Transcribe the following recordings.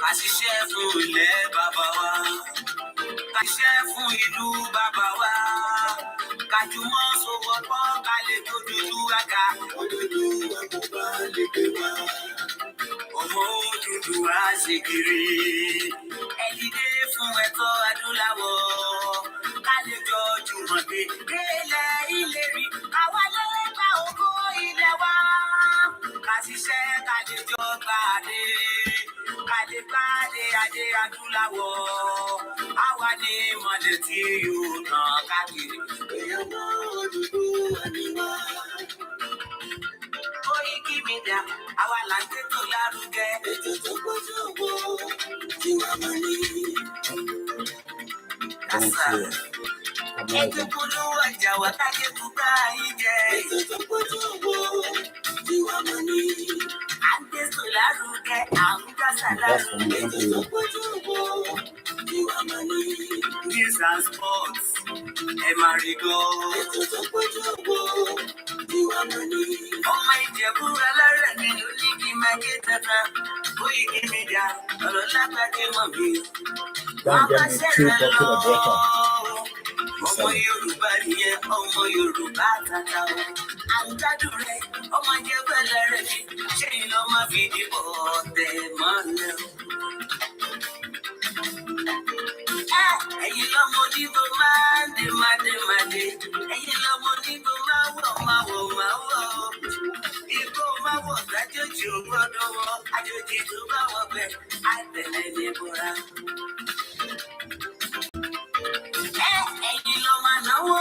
àṣìṣe fún ilẹ̀ bàbá wa, àṣìṣe fún ìlú bàbá wa, kájùmọ̀ sowọ́pọ̀ ká lè tójútú àga, òdòdó àkóbá lè gbé wa, ọmọ Odùduwà ṣe kiri, ẹ dìde fún ẹ̀tọ́ adúláwọ̀, ká lè jọ jùmọ̀ gbé délẹ̀ ìlérí, àwa lè gba ògo ilẹ̀ wa, ká ṣiṣẹ́ ká lè jọ gbàdé. Kàdé gbàdé adé adúláwọ̀, àwa ni mọ̀lẹ́ tí yóò tàn káàkiri. Èèyàn mọ Odùduwà ni wá. Koiki Media, àwa là ń tètò lárugẹ. Ètò tó gbójú ògbó tí wàá mọ̀ ní. Kásá. Ètò polówó ọjà wà káyé kúkà yìí jẹ. Ètò tó gbójú ògbó tí wàá mọ̀ ní. Àgbẹ̀sọ̀ lárugẹ, àmúgbàsà lárugẹ. Ètò tó gbójú ògbó tí wàá mọ̀ ní. News and sports, ẹ máa rí gbọ́. Ètò tó gbójú ògbó tí wàá mọ̀ ní. Ọmọ Ìjẹ̀bú alárẹ̀ ni ló ní kí n máa ké tata. Koiki Media, ọ̀rọ̀ lágbàdé mọ̀ mi. Wọ́n bá ṣẹlẹ̀ lọ. Ọmọ Yorùbá nìyẹn, ọmọ Yorùbá tata o. Àwùjádùn rẹ̀, ọmọ Jẹ́gbẹ́lẹ̀ rẹ̀ mi. Ṣé iná máa fi dìbò tẹ̀ mọ́lẹ̀ o? Ẹ̀yin lọ́mọ onígbò máa ń dé máa dé máa dé. Ẹ̀yin lọ́mọ onígbò máa wọ̀ máa wọ̀ máa wọ̀. Igbó máa wọ̀ lájòjì ò gbọ́dọ̀ wọ̀. Àjòjì tó bá wọ̀ bẹ̀ á tẹ̀lé ní bọ́ra. Ẹ̀yin lọ máa náwó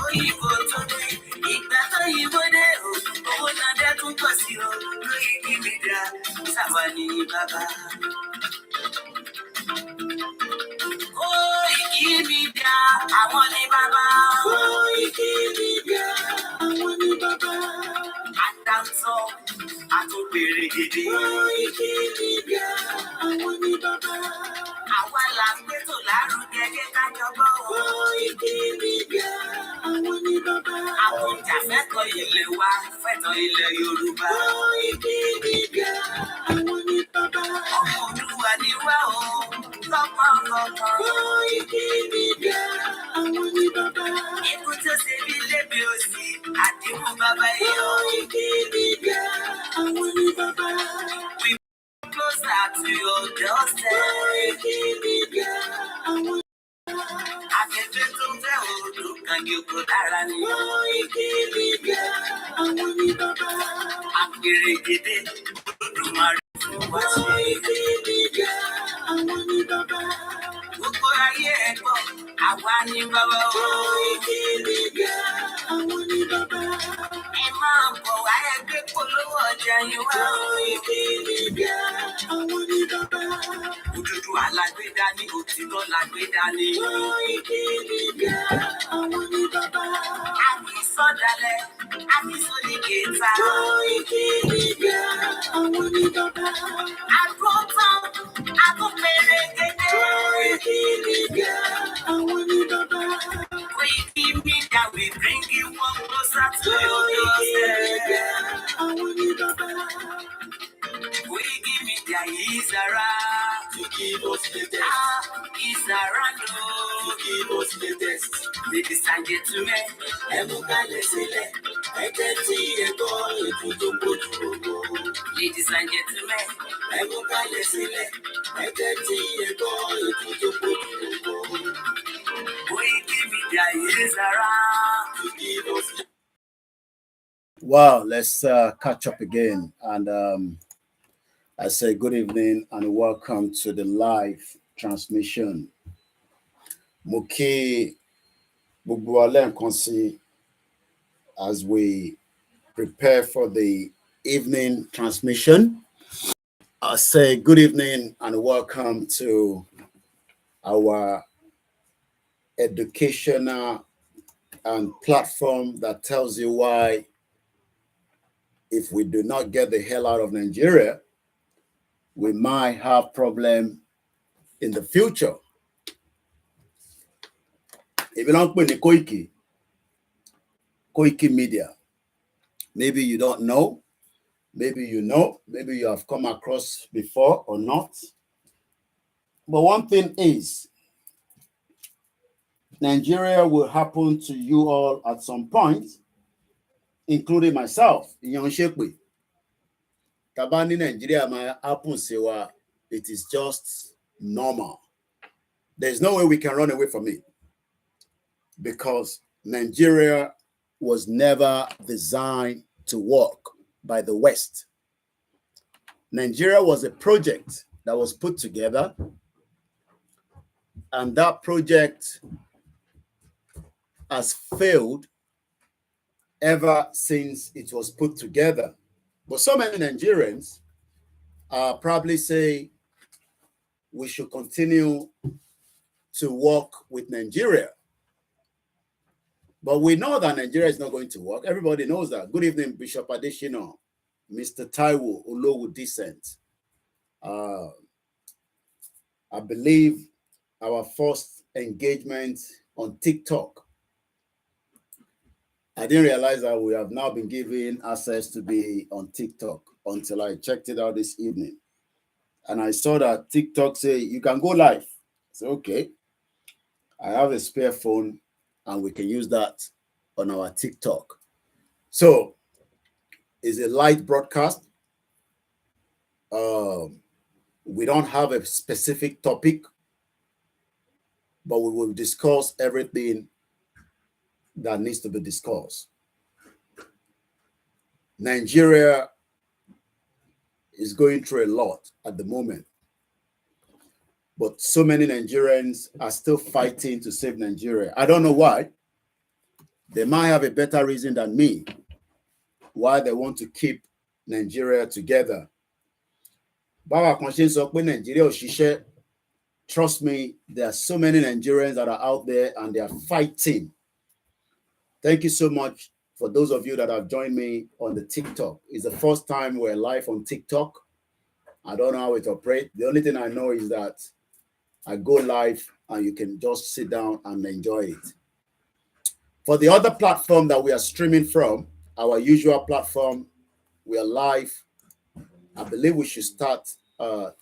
òyìnbó tó dé. Ìgbà tó yìnbó dé o, owó náà dẹ́ tún pọ̀ sí o. Koiki Media, sábà ní bàbá. Koiki Media, àwọn ní bàbá. Koiki Media, àwọn ní bàbá. Àdáńtọ́, àtòbèrè gidi. Koiki Media, àwọn ní bàbá. Àwa là ń gbẹ́tò lárugẹ kí ká jọgbọ́ o. Koiki Media, àwọn ní bàbá. Àwọn ìjàfẹ́tọ̀ ilẹ̀ wa, fẹ́tọ̀ ilẹ̀ Yorùbá. Koiki Media, àwọn ní bàbá. Ọmọ Olúwa ni wá o, lọ́pọ̀lọpọ̀. Koiki Media, àwọn ní bàbá. Ikú tó ṣe bí lébi òsì, àdìmú bàbá yìí o. Koiki Media, àwọn ní bàbá. Closer to your doorstep. Koiki Media, àwọn afẹ́fẹ́ tó ń fẹ́ odò kan yòókù dára ni. Koiki Media, àwọn ní bàbá. Àpèrègèdè Olódùmarè fún wa ṣe. Koiki Media, àwọn ní bàbá. Gbogbo ayé ẹ̀gbọ́n, àwa ní bàbá o. Koiki Media, àwọn ní bàbá. Ẹ máa bọ̀ wá ẹgbẹ́ polówó ọjà yín wá. Koiki Media, àwọn ní bàbá. Odùduwà lágbèdá ní òtítọ́ lágbèdá ní. Koiki Media, àwọn ní bàbá. Àmì sọ̀dálẹ̀, àmì sódìkẹta. Koiki Media, àwọn ní bàbá. Àgùntàn, àgùnpẹ̀rẹ̀gẹ̀dẹ̀. Koiki Media, àwọn ní bàbá. Koiki Media, we bring you one closer to your doorstep. Àwọn ní bàbá. Koiki Media is around to give us the test. Is around to give us the test. Ladies and gentlemen, ẹ mú kalẹ̀ sílẹ̀, ẹ tẹ́tí ẹ gbọ́ ètò tó gbójú gbogbo. Ladies and gentlemen, ẹ mú kalẹ̀ sílẹ̀, ẹ tẹ́tí ẹ gbọ́ ètò tó gbójú gbogbo. Koiki Media is around to give us the. Wow, let's catch up again. And I say good evening and welcome to the live transmission. Muki Bugwale Konsi, as we prepare for the evening transmission, I say good evening and welcome to our educational and platform that tells you why, if we do not get the hell out of Nigeria, we might have problem in the future. If you don't put the Koiki Media, maybe you don't know, maybe you know, maybe you have come across before or not. But one thing is, Nigeria will happen to you all at some point, including myself. Tabani Nigeria might happen, it is just normal. There's no way we can run away from it because Nigeria was never designed to work by the West. Nigeria was a project that was put together, and that project has failed ever since it was put together. But so many Nigerians probably say we should continue to work with Nigeria. But we know that Nigeria is not going to work. Everybody knows that. Good evening, Bishop Adeshino, Mr. Taiwo, Olowu Descent. I believe our first engagement on TikTok, I didn't realize that we have now been given access to be on TikTok until I checked it out this evening. And I saw that TikTok say, you can go live. So, okay, I have a spare phone and we can use that on our TikTok. So, it's a light broadcast. We don't have a specific topic, but we will discuss everything that needs to be discussed. Nigeria is going through a lot at the moment, but so many Nigerians are still fighting to save Nigeria. I don't know why. They might have a better reason than me why they want to keep Nigeria together. Trust me, there are so many Nigerians that are out there and they are fighting. Thank you so much for those of you that have joined me on the TikTok. It's the first time we're live on TikTok. I don't know how it operates. The only thing I know is that I go live and you can just sit down and enjoy it. For the other platform that we are streaming from, our usual platform, we are live. I believe we should start. How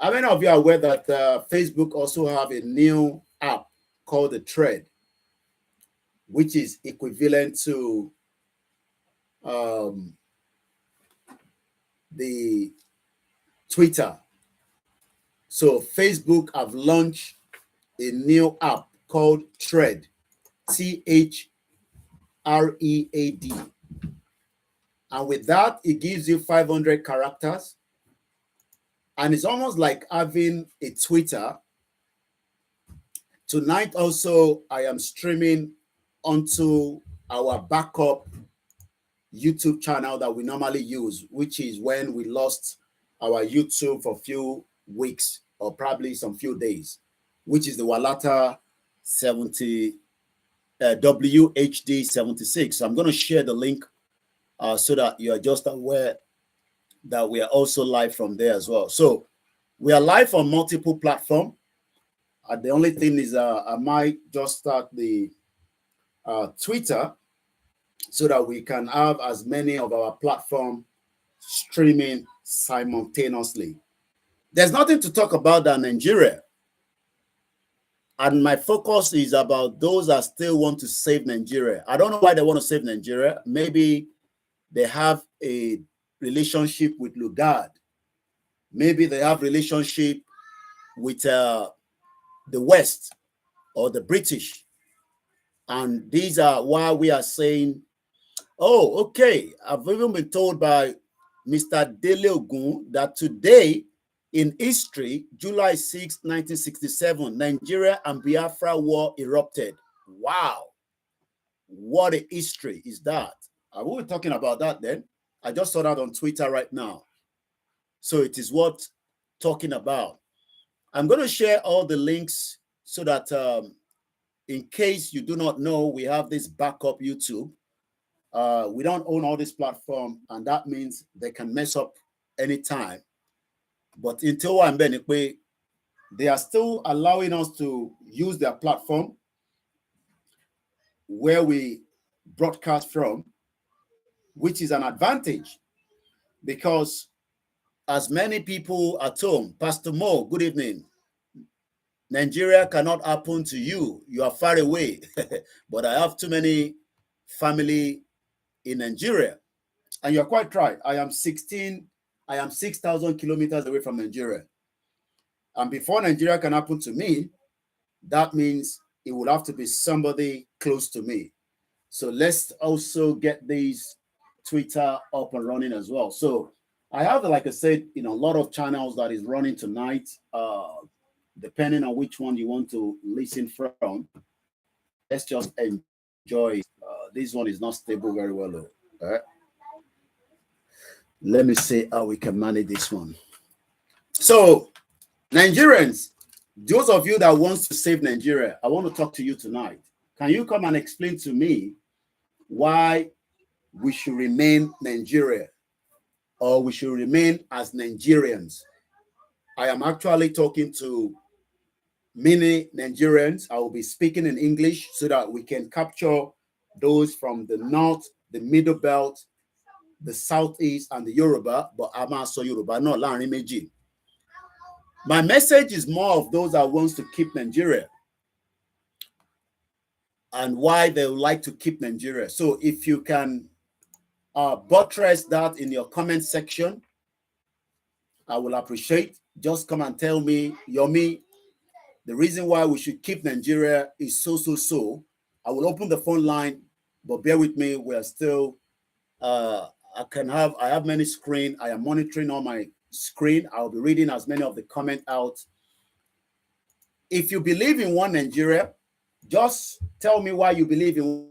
many of you are aware that Facebook also have a new app called the Thread, which is equivalent to the Twitter? So Facebook have launched a new app called Thread, Thread. And with that, it gives you 500 characters. And it's almost like having a Twitter. Tonight also, I am streaming onto our backup YouTube channel that we normally use, which is when we lost our YouTube for a few weeks or probably some few days, which is the Walata 70 WHD 76. So I'm going to share the link so that you are just aware that we are also live from there as well. So we are live on multiple platforms. The only thing is I might just start the Twitter so that we can have as many of our platforms streaming simultaneously. There's nothing to talk about than Nigeria. And my focus is about those that still want to save Nigeria. I don't know why they want to save Nigeria. Maybe they have a relationship with Lugard. Maybe they have relationship with the West or the British. And these are why we are saying, oh, okay, I've even been told by Mr. Dele Ogun that today in history, July 6, 1967, Nigeria and Biafra war erupted. Wow. What a history is that? I will be talking about that then. I just saw that on Twitter right now. So it is worth talking about. I'm going to share all the links so that in case you do not know, we have this backup YouTube. We don't own all this platform, and that means they can mess up anytime. But until I'm Benekwe, they are still allowing us to use their platform where we broadcast from, which is an advantage because as many people at home, Pastor Mo, good evening. Nigeria cannot happen to you. You are far away. But I have too many family in Nigeria. And you're quite right. I am 6,000 kilometers away from Nigeria. And before Nigeria can happen to me, that means it would have to be somebody close to me. So let's also get these Twitter up and running as well. So I have, like I said, a lot of channels that is running tonight. Depending on which one you want to listen from, let's just enjoy. This one is not stable very well, though. All right. Let me see how we can manage this one. So, Nigerians, those of you that wants to save Nigeria, I want to talk to you tonight. Can you come and explain to me why we should remain Nigeria, or we should remain as Nigerians? I am actually talking to many Nigerians. I will be speaking in English so that we can capture those from the north, the middle belt, the southeast, and the Yoruba. But I'm also Yoruba, not Larin Meji. My message is more of those that wants to keep Nigeria and why they would like to keep Nigeria. So if you can buttress that in your comment section, I will appreciate. Just come and tell me, Yomi, the reason why we should keep Nigeria is so. I will open the phone line, but bear with me. We are still, I have many screen. I am monitoring on my screen. I'll be reading as many of the comment out. If you believe in one Nigeria, just tell me why you believe in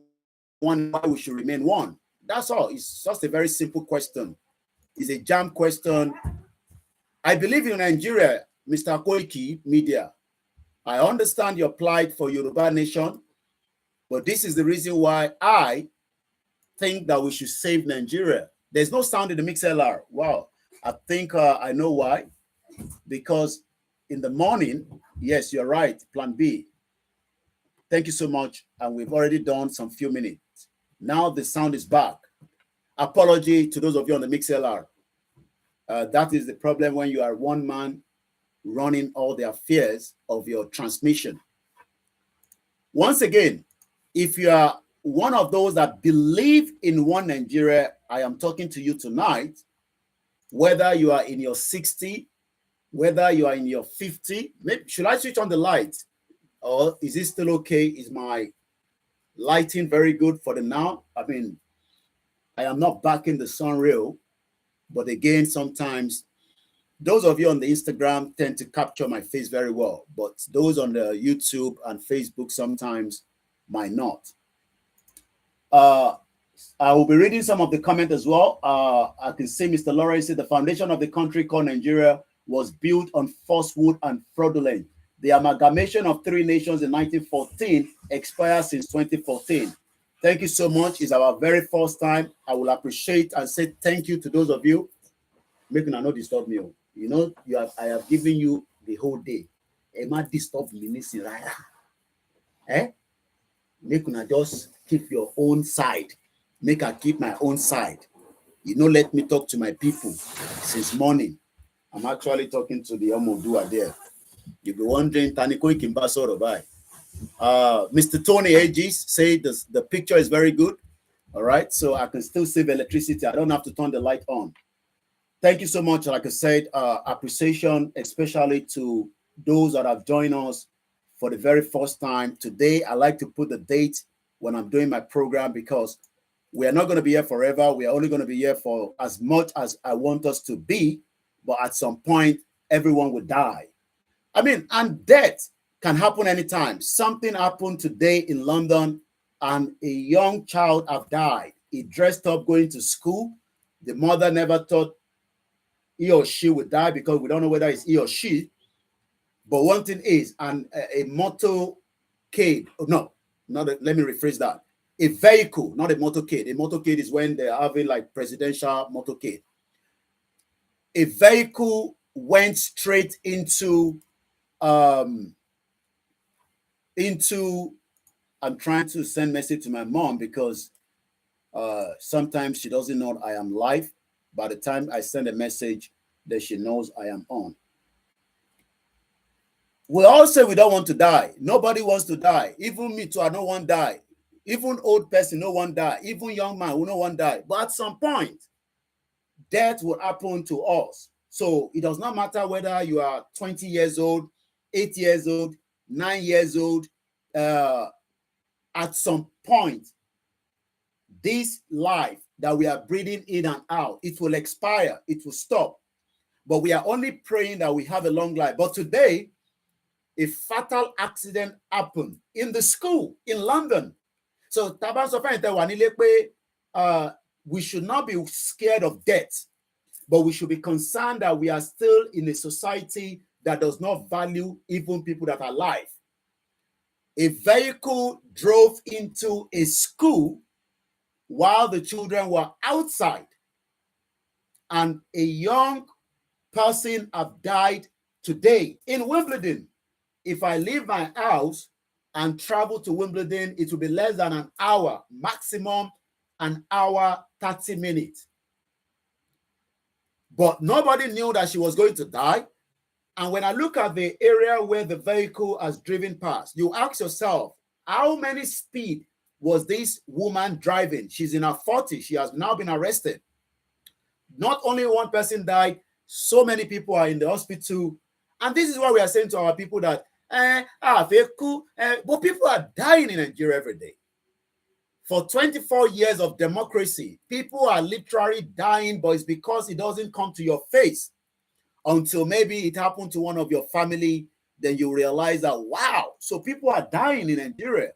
one, why we should remain one. That's all. It's just a very simple question. It's a jam question. I believe in Nigeria, Mr. Koiki Media. I understand your plight for Yoruba nation, but this is the reason why I think that we should save Nigeria. There's no sound in the MixLR. Wow. I think I know why. Because in the morning, yes, you're right, plan B. Thank you so much. And we've already done some few minutes. Now the sound is back. Apology to those of you on the MixLR. That is the problem when you are one man running all the affairs of your transmission. Once again, if you are one of those that believe in one Nigeria, I am talking to you tonight, whether you are in your 60, whether you are in your 50, maybe, should I switch on the light? Or is it still okay? Is my lighting very good for the now? I mean, I am not backing the sun rail, but again, sometimes those of you on the Instagram tend to capture my face very well, but those on the YouTube and Facebook sometimes might not. I will be reading some of the comments as well. I can see Mr. Lawrence said the foundation of the country called Nigeria was built on falsehood and fraudulence. The amalgamation of three nations in 1914 expires since 2014. Thank you so much. It's our very first time. I will appreciate and say thank you to those of you. Make una no disturb me. You know, I have given you the whole day. Emma disturb me, eh? Make una just keep your own side. Make I keep my own side. You know, let me talk to my people since morning. I'm actually talking to the Omodua there. You'll be wondering, Taniko Ikimbaso by. Mr. Tony Aegis said the picture is very good. All right, so I can still save electricity. I don't have to turn the light on. Thank you so much. Like I said, appreciation, especially to those that have joined us for the very first time. Today, I like to put the date when I'm doing my program because we are not going to be here forever. We are only going to be here for as much as I want us to be. But at some point, everyone will die. I mean, and death can happen anytime. Something happened today in London and a young child have died. He dressed up going to school. The mother never thought he or she would die because we don't know whether it's he or she. But one thing is, and a motorcade, let me rephrase that. A vehicle, not a motorcade. A motorcade is when they're having like presidential motorcade. A vehicle went straight into I'm trying to send message to my mom because sometimes she doesn't know I am live. By the time I send a message, that she knows I am on. We all say we don't want to die. Nobody wants to die. Even me too, I don't want to die. Even old person, no one die. Even young man, we no one die. But at some point, death will happen to us. So it does not matter whether you are 20 years old, 8 years old, 9 years old. At some point, this life that we are breathing in and out, it will expire. It will stop. But we are only praying that we have a long life. But today, a fatal accident happened in the school in London. So we should not be scared of death, but we should be concerned that we are still in a society that does not value even people that are alive. A vehicle drove into a school while the children were outside, and a young person have died today in Wimbledon. If I leave my house and travel to Wimbledon, it will be less than an hour, maximum an hour, 30 minutes. But nobody knew that she was going to die. And when I look at the area where the vehicle has driven past, you ask yourself, how many speed was this woman driving? She's in her 40s. She has now been arrested. Not only one person died, so many people are in the hospital. And this is what we are saying to our people that, but people are dying in Nigeria every day. For 24 years of democracy, people are literally dying, but it's because it doesn't come to your face until maybe it happened to one of your family. Then you realize that, wow, so people are dying in Nigeria.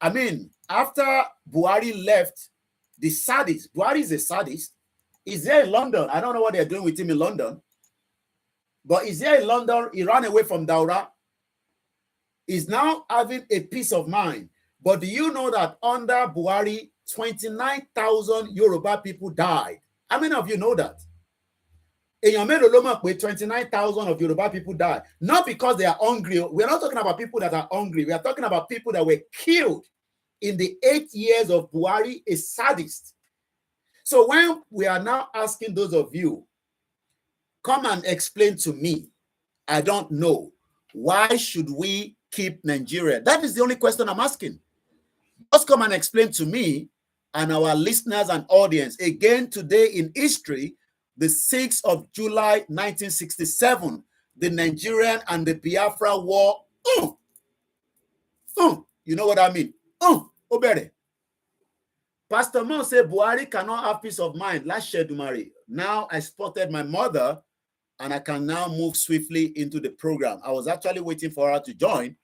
I mean, after Buhari left, the sadist, Buhari is a sadist. He's there in London. I don't know what they're doing with him in London, but he's there in London. He ran away from Daura. He's now having a peace of mind. But do you know that under Buhari, 29,000 Yoruba people died? How many of you know that? 29,000 of Yoruba people died. Not because they are hungry. We're not talking about people that are hungry. We are talking about people that were killed in the 8 years of Buhari, a sadist. So when we are now asking those of you, come and explain to me, I don't know, why should we keep Nigeria? That is the only question I'm asking. Just come and explain to me and our listeners and audience. Again, today in history, the 6th of July, 1967, the Nigerian and the Biafra war. You know what I mean? Obere. Pastor Mo said Buhari cannot have peace of mind. Last Shedumari. Now I spotted my mother and I can now move swiftly into the program. I was actually waiting for her to join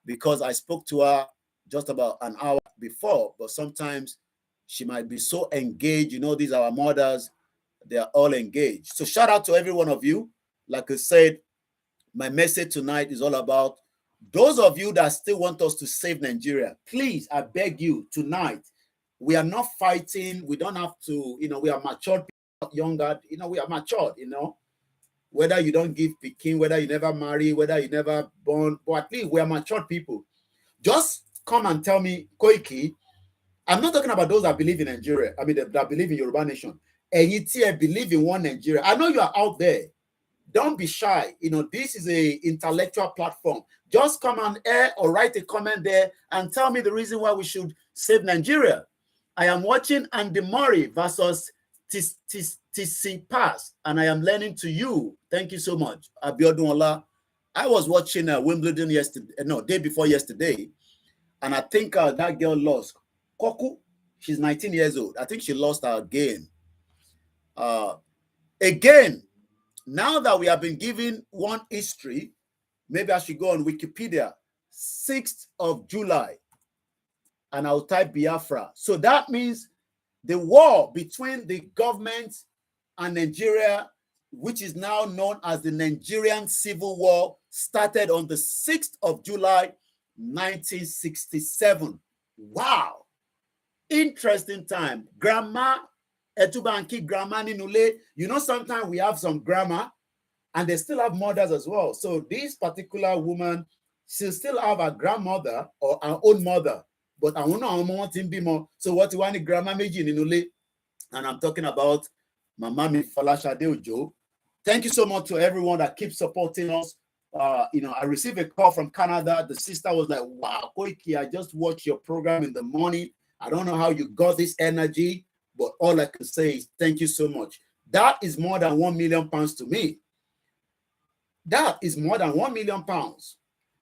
because I spoke to her just about an hour before, but sometimes she might be so engaged. You know, these are our mothers. They are all engaged. So shout out to every one of you. Like I said, my message tonight is all about those of you that still want us to save Nigeria. Please, I beg you, tonight, we are not fighting. We don't have to, we are matured, younger, we are matured, whether you don't give Peking, whether you never marry, whether you never born, but at least we are matured people. Just come and tell me, Koiki, I'm not talking about those that believe in Nigeria. I mean, that believe in Yoruba nation. And you believe in one Nigeria. I know you are out there. Don't be shy. This is a intellectual platform. Just come and air or write a comment there and tell me the reason why we should save Nigeria. I am watching Andy Murray versus TC Pass, and I am learning to you. Thank you so much, Abiodun Ola. I was watching Wimbledon day before yesterday, and I think that girl lost. Koku, she's 19 years old. I think she lost her game. Again, now that we have been given one history, maybe I should go on Wikipedia, 6th of July, and I'll type Biafra. So that means the war between the government and Nigeria, which is now known as the Nigerian Civil War, started on the 6th of July, 1967. Wow. Interesting time. Grandma, Etubanki grandma Ninule. Sometimes we have some grandma and they still have mothers as well. So this particular woman, she'll still have a grandmother or her own mother. But I want to be more. So what you want, grandma Meji Ninule? And I'm talking about my mommy Falashade Ojo. Thank you so much to everyone that keeps supporting us. I received a call from Canada. The sister was like, wow, Koiki, I just watched your program in the morning. I don't know how you got this energy, but all I can say is thank you so much. That is more than £1 million to me. That is more than £1 million.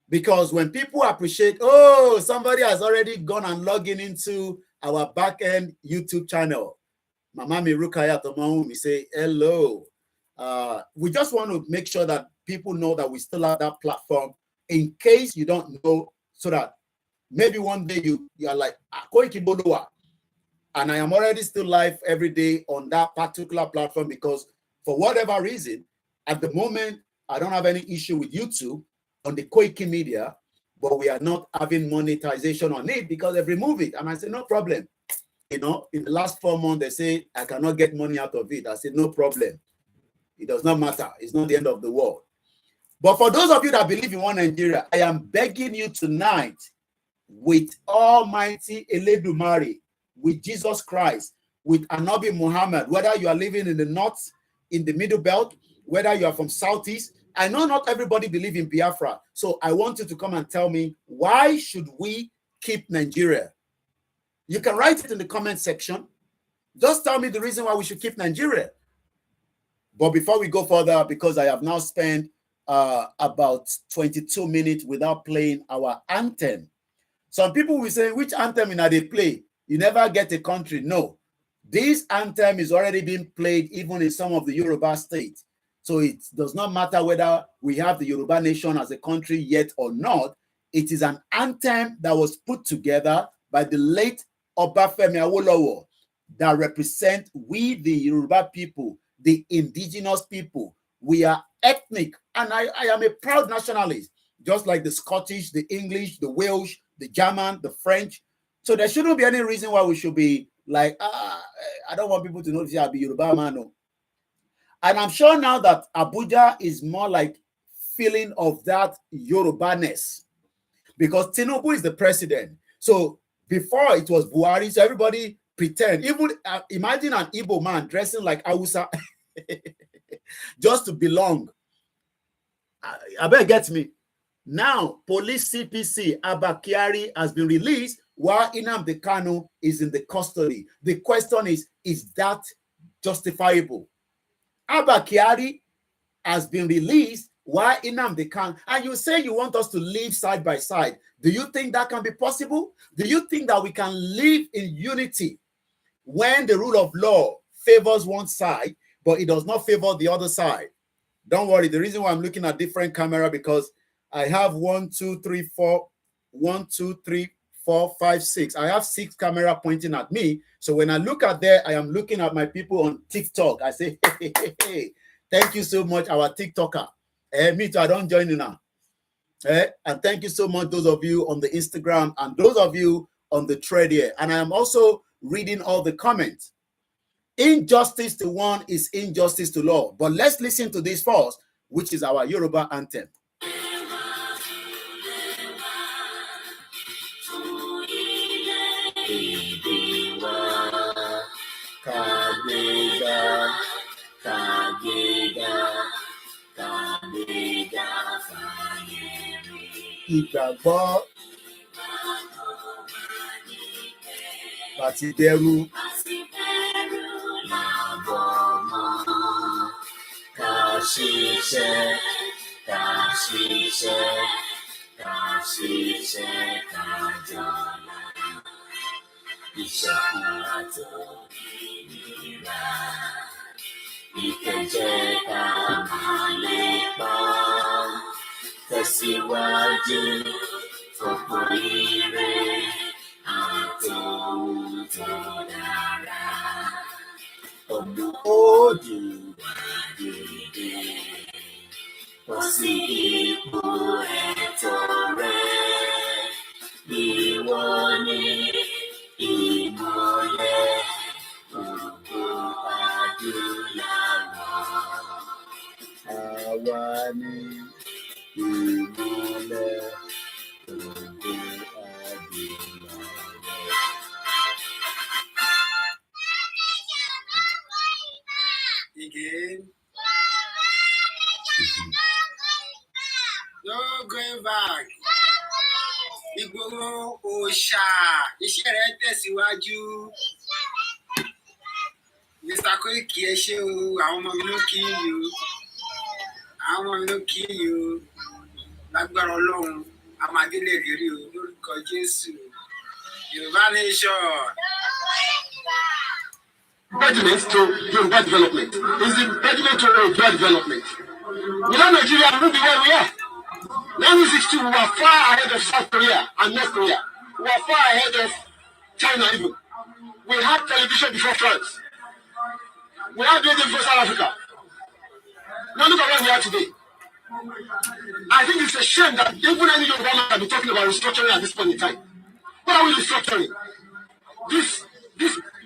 Because when people appreciate, oh, somebody has already gone and logged into our back-end YouTube channel. Mama Mirukaya Tomahumi say, hello. We just want to make sure that people know that we still have that platform in case you don't know, so that maybe one day you are like, Koiki Bodowa, and I am already still live every day on that particular platform because for whatever reason, at the moment, I don't have any issue with YouTube on the Koiki Media, but we are not having monetization on it because they've removed it. And I said, no problem. In the last 4 months, they say, I cannot get money out of it. I said, no problem. It does not matter. It's not the end of the world. But for those of you that believe in one Nigeria, I am begging you tonight with Almighty Eledumare, with Jesus Christ, with Anabi Muhammad, whether you are living in the north, in the middle belt, whether you are from southeast. I know not everybody believes in Biafra. So I want you to come and tell me, why should we keep Nigeria? You can write it in the comment section. Just tell me the reason why we should keep Nigeria. But before we go further, because I have now spent about 22 minutes without playing our anthem. Some people will say, which anthem they play? You never get a country. No. This anthem is already being played even in some of the Yoruba states. So it does not matter whether we have the Yoruba nation as a country yet or not. It is an anthem that was put together by the late Obafemi Awolowo that represent we, the Yoruba people, the indigenous people. We are ethnic, and I am a proud nationalist, just like the Scottish, the English, the Welsh, the German, the French. So there shouldn't be any reason why we should be like, I don't want people to know I'll be Yoruba man. No. And I'm sure now that Abuja is more like feeling of that Yoruba-ness because Tinubu is the president. So before it was Buhari, so everybody pretend. Even imagine an Igbo man dressing like Hausa just to belong. I bet get me. Now, police CPC Abba Kyari has been released while Nnamdi Kanu is in the custody. The question is that justifiable? Abba Kyari has been released while Nnamdi Kanu, and you say you want us to live side by side. Do you think that can be possible? Do you think that we can live in unity when the rule of law favors one side, but it does not favor the other side? Don't worry. The reason why I'm looking at different camera because I have 1, 2, 3, 4, 1, 2, 3, 4, 5, 6. I have 6 camera pointing at me. So when I look at there, I am looking at my people on TikTok. I say, hey, thank you so much, our TikToker. Me too, I don't join you now. And thank you so much, those of you on the Instagram and those of you on the thread here. And I am also reading all the comments. Injustice to one is injustice to law. But let's listen to this first, which is our Yoruba anthem. Ìgbàgbọ́ àti bẹ̀rù làbọ̀ mọ́. Ká ṣiṣẹ́, ká ṣiṣẹ́, ká ṣiṣẹ́, ká jọlá. Ìṣọ̀kan àtòmìnira. Ìkẹjẹ́ ká máa lépa. Tẹ̀síwájú fòpò ire àtòhun tó dára. Olùkódùwà dìde, bọ́ sí ipò ẹ̀tọ́ rẹ̀. Ìwọ ni ìmọ́lẹ̀ gbogbo adúláwọ̀. Àwa ni ìmọ́lẹ̀ gbogbo adúláwọ̀. Again. No going back. Ìgbòho òòṣà iṣẹ́ rẹ̀ tẹ̀síwájú. Mr. Koiki ẹ ṣé o, àwọn ọmọ mi ló kí yìí o. Àwọn ọmọ mi ló kí yìí o. Lágbára Ọlọ́run, a máa délé rírí o lórúkọ Jésù. Yorùbá nation. Impediment to Yoruba development is the impediment to Yoruba development. Without Nigeria, we won't be where we are. 1960, we were far ahead of South Korea and North Korea. We were far ahead of China even. We had television before France. We had radio before South Africa. Now look at where we are today. I think it's a shame that even any Yoruba man can be talking about restructuring at this point in time. What are we restructuring?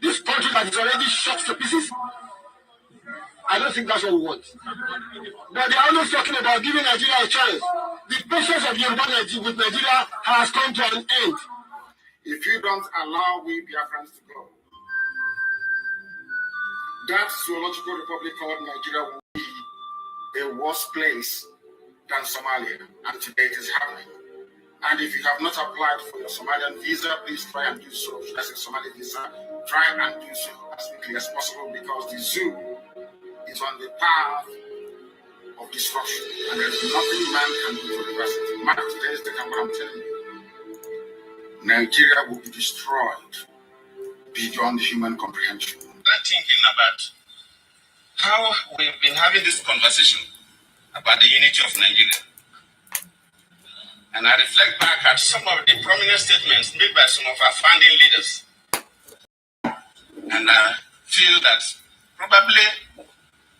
This country that is already shot to pieces? I don't think that's what we want. But they are always talking about giving Nigeria a chance. The patience of Yoruba with Nigeria has come to an end. If you don't allow we Biafrans to go, that zoological republic called Nigeria will be a worse place than Somalia. And today it is happening. And if you have not applied for your Somalian visa, please try and do so. If that's a Somali visa, try and do so as quickly as possible because the zoo is on the path of destruction. And there's nothing man can do to reverse it. Man, today is the number I'm telling you. Nigeria will be destroyed beyond human comprehension. I'm thinking about how we've been having this conversation about the unity of Nigeria. And I reflect back at some of the prominent statements made by some of our founding leaders. And I feel that probably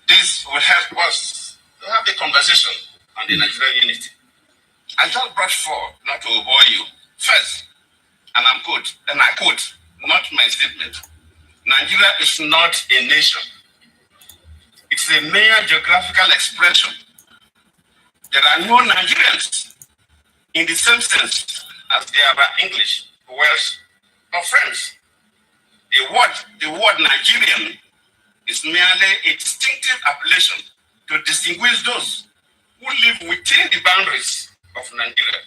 this will help us to have a conversation on the Nigerian unity. I just brought forth, not to bore you. First, and I'm quote, and I quote, not my statement. Nigeria is not a nation. It's a mere geographical expression. There are no Nigerians in the same sense as they are English, Welsh, or French. The word Nigerian is merely a distinctive appellation to distinguish those who live within the boundaries of Nigeria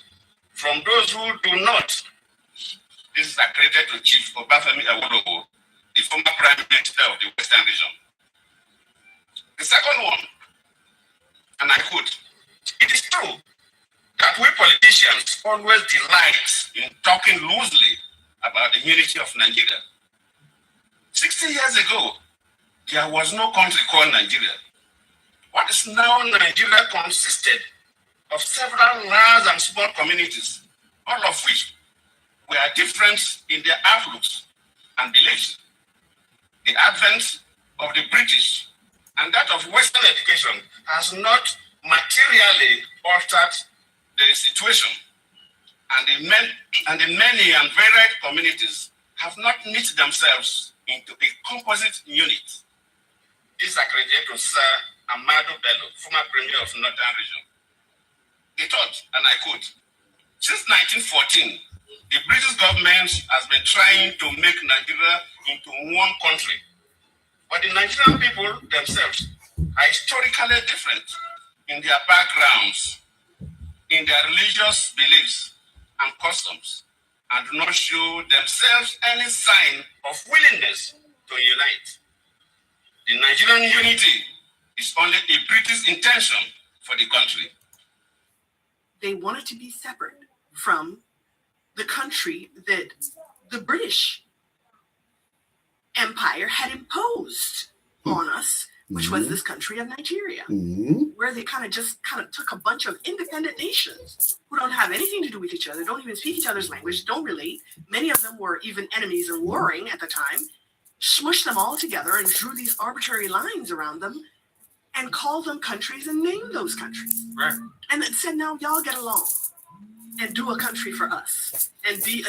from those who do not. This is accredited to Chief Obafemi Awolowo, the former Prime Minister of the Western region. The second one, and I quote, it is true that we politicians always delight in talking loosely about the unity of Nigeria. 60 years ago, there was no country called Nigeria. What is now Nigeria consisted of several large and small communities, all of which were different in their outlooks and beliefs. The advent of the British and that of Western education has not materially altered the situation, and the many and varied communities have not knit themselves into a composite unit. This is accredited to Sir Amadu Bello, former Premier of Northern Region. He thought, and I quote, since 1914, the British government has been trying to make Nigeria into one country, but the Nigerian people themselves are historically different in their backgrounds, in their religious beliefs and customs, and do not show themselves any sign of willingness to unite. The Nigerian unity is only a British intention for the country. They wanted to be separate from the country that the British Empire had imposed on us, which was this country of Nigeria, where they kind of took a bunch of independent nations who don't have anything to do with each other, don't even speak each other's language, don't relate. Many of them were even enemies or warring at the time, smushed them all together and drew these arbitrary lines around them and called them countries and named those countries. Right. And then said, now y'all get along and do a country for us and be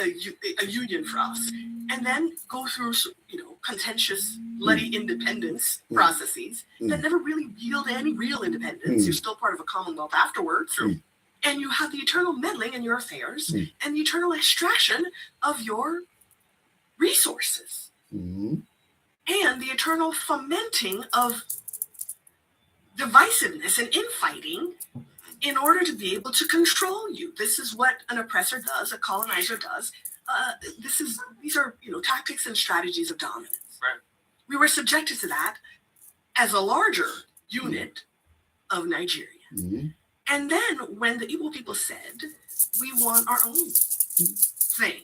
a union for us. And then go through, contentious, bloody independence processes that never really yield any real independence. You're still part of a commonwealth afterwards. And you have the eternal meddling in your affairs and the eternal extraction of your resources. And the eternal fomenting of divisiveness and infighting in order to be able to control you. This is what an oppressor does, a colonizer does. These are tactics and strategies of dominance. Right. We were subjected to that as a larger unit of Nigeria. Mm-hmm. And then when the Igbo people said, we want our own thing,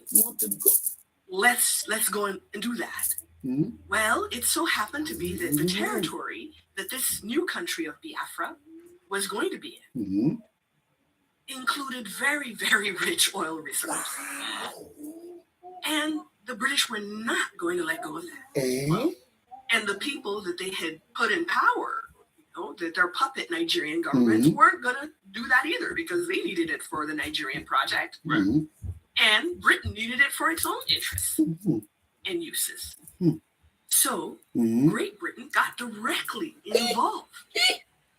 let's go and do that. Mm-hmm. Well, it so happened to be that the territory that this new country of Biafra was going to be in included very, very rich oil reserves. And the British were not going to let go of that. Well, and the people that they had put in power, that their puppet Nigerian governments weren't going to do that either, because they needed it for the Nigerian project. Mm-hmm. And Britain needed it for its own interests and uses. So Great Britain got directly involved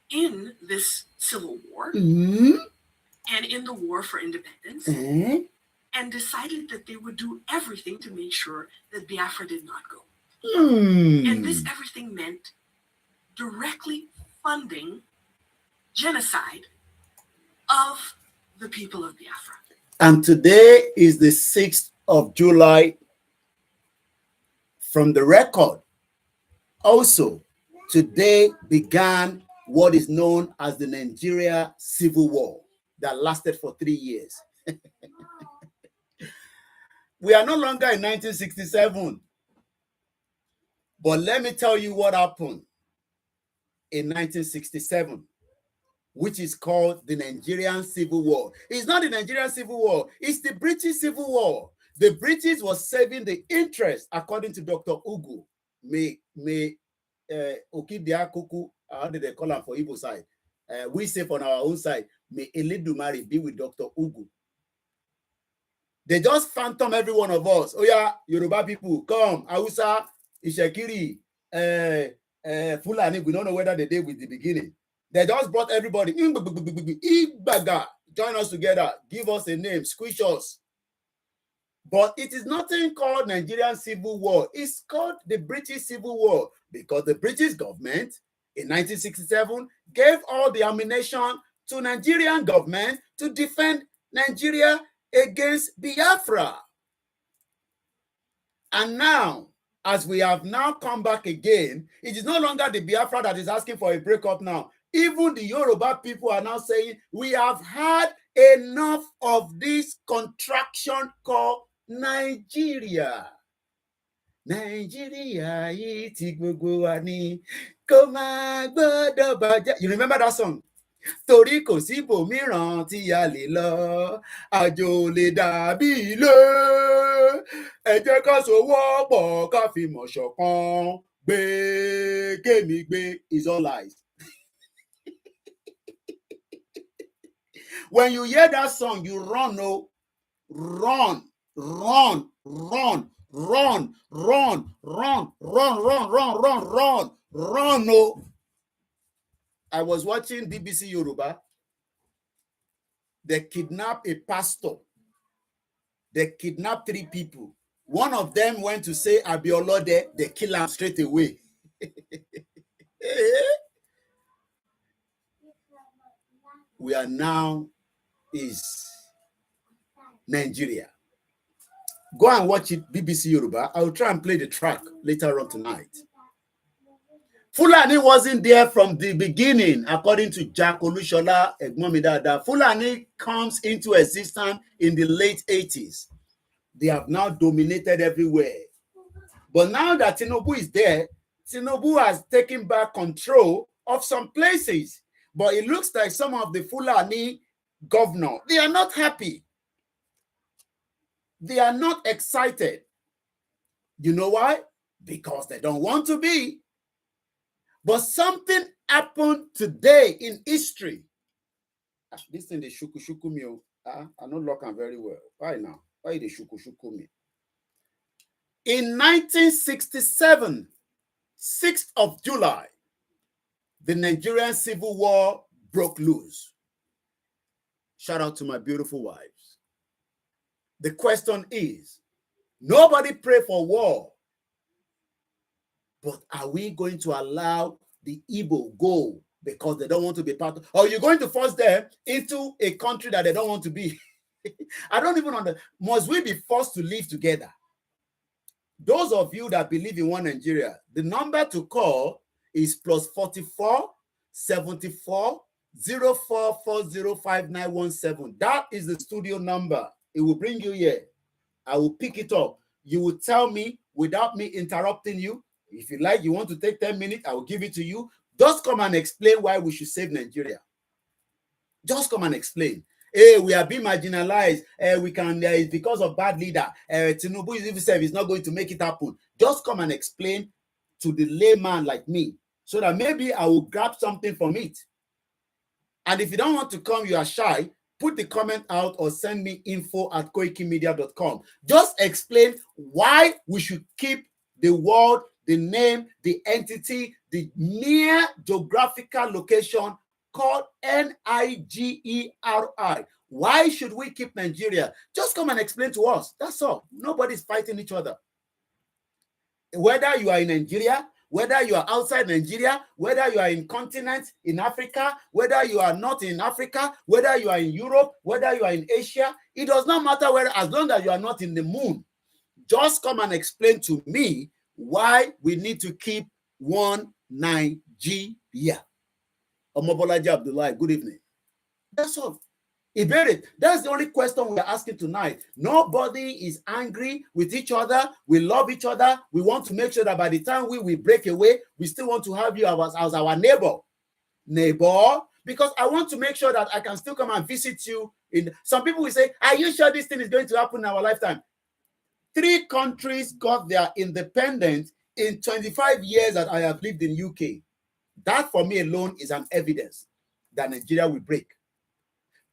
in this civil war and in the war for independence, and decided that they would do everything to make sure that Biafra did not go. And this everything meant directly funding genocide of the people of Biafra. And today is the 6th of July. From the record, also, today began what is known as the Nigeria Civil War that lasted for 3 years. We are no longer in 1967. But let me tell you what happened in 1967, which is called the Nigerian Civil War. It's not the Nigerian Civil War, it's the British Civil War. The British was serving the interest, according to Dr. Ugu. Okidia Kuku, how did they call him for Igbo side? We say on our own side, may Eledumare be with Dr. Ugu. They just phantom every one of us. Oh yeah, Yoruba people, come. Hausa, Ishekiri, Fulani, we don't know whether they did with the beginning. They just brought everybody. Igbaga, join us together. Give us a name. Squish us. But it is nothing called Nigerian Civil War. It's called the British Civil War because the British government in 1967 gave all the ammunition to Nigerian government to defend Nigeria against Biafra. And now, as we have now come back again, it is no longer the Biafra that is asking for a breakup now. Even the Yoruba people are now saying, we have had enough of this contraction called Nigeria. Nigeria, you remember that song? Torí kò síbò mìíràn tí a lè lọ, àjò lè dàbí ilé. Ẹ jẹ́ ká sowọ́pọ̀ ká fi mọ̀ ṣọ̀kan, gbé kémi gbé is all lies. When you hear that song, you run, oh, run, run, run, run, run, run, run, run, run, run, run, run, no. I was watching BBC Yoruba. They kidnapped a pastor. They kidnapped 3 people. One of them went to say Abiolode. They kill him straight away. We are now is Nigeria. Go and watch it, BBC Yoruba. I will try and play the track later on tonight. Fulani wasn't there from the beginning, according to Jack Olushola Egmomidada. Fulani comes into existence in the late 80s. They have now dominated everywhere. But now that Tinubu is there, Tinubu has taken back control of some places. But it looks like some of the Fulani governors, they are not happy. They are not excited. You know why? Because they don't want to be. But something happened today in history. This thing, the shuku me. I don't look very well. Why now? Why the shuku me? In 1967, 6th of July, the Nigerian Civil War broke loose. Shout out to my beautiful wives. The question is, nobody pray for war. But are we going to allow the Igbo go because they don't want to be part of, or you're going to force them into a country that they don't want to be. I don't even understand. Must we be forced to live together? Those of you that believe in one Nigeria, the number to call is +44 74 04405917. That is the studio number. It will bring you here. I will pick it up. You will tell me without me interrupting you. If you like, you want to take 10 minutes, I will give it to you. Just come and explain why we should save Nigeria. Just come and explain. Hey, we are being marginalized. We can, it's because of bad leader. Tinubu is not going to make it happen. Just come and explain to the layman like me, so that maybe I will grab something from it. And if you don't want to come, you are shy, put the comment out or send me info@koikimedia.com. Just explain why we should keep the word, the name, the entity, the mere geographical location called Nigeri. Why should we keep Nigeria? Just come and explain to us. That's all. Nobody's fighting each other. Whether you are in Nigeria, whether you are outside Nigeria, whether you are in continents in Africa, whether you are not in Africa, whether you are in Europe, whether you are in Asia, it does not matter where, as long as you are not in the moon. Just come and explain to me why we need to keep one Nigeria. Omobolaji Abdullah, good evening. That's all. That's the only question we are asking tonight. Nobody is angry with each other. We love each other. We want to make sure that by the time we break away, we still want to have you as our neighbor. Because I want to make sure that I can still come and visit you. Some people will say, are you sure this thing is going to happen in our lifetime? 3 countries got their independence in 25 years that I have lived in UK. That for me alone is an evidence that Nigeria will break.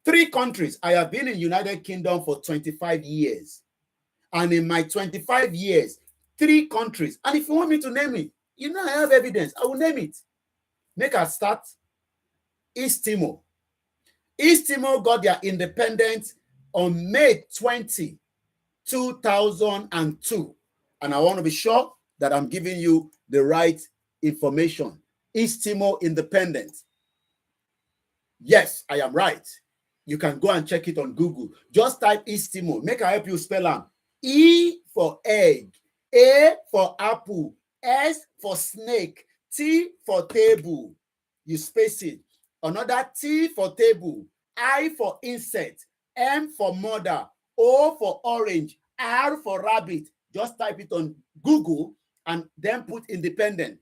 3 countries. I have been in United Kingdom for 25 years. And in my 25 years, 3 countries. And if you want me to name it, I have evidence. I will name it. Make us start. East Timor. East Timor got their independence on May 20, 2002. And I want to be sure that I'm giving you the right information. East Timor independence. Yes, I am right. You can go and check it on Google. Just type East Timor. Make I help you spell them. E for egg, A for apple, S for snake, T for table. You space it. Another T for table, I for insect, M for mother, O for orange, R for rabbit. Just type it on Google and then put independent.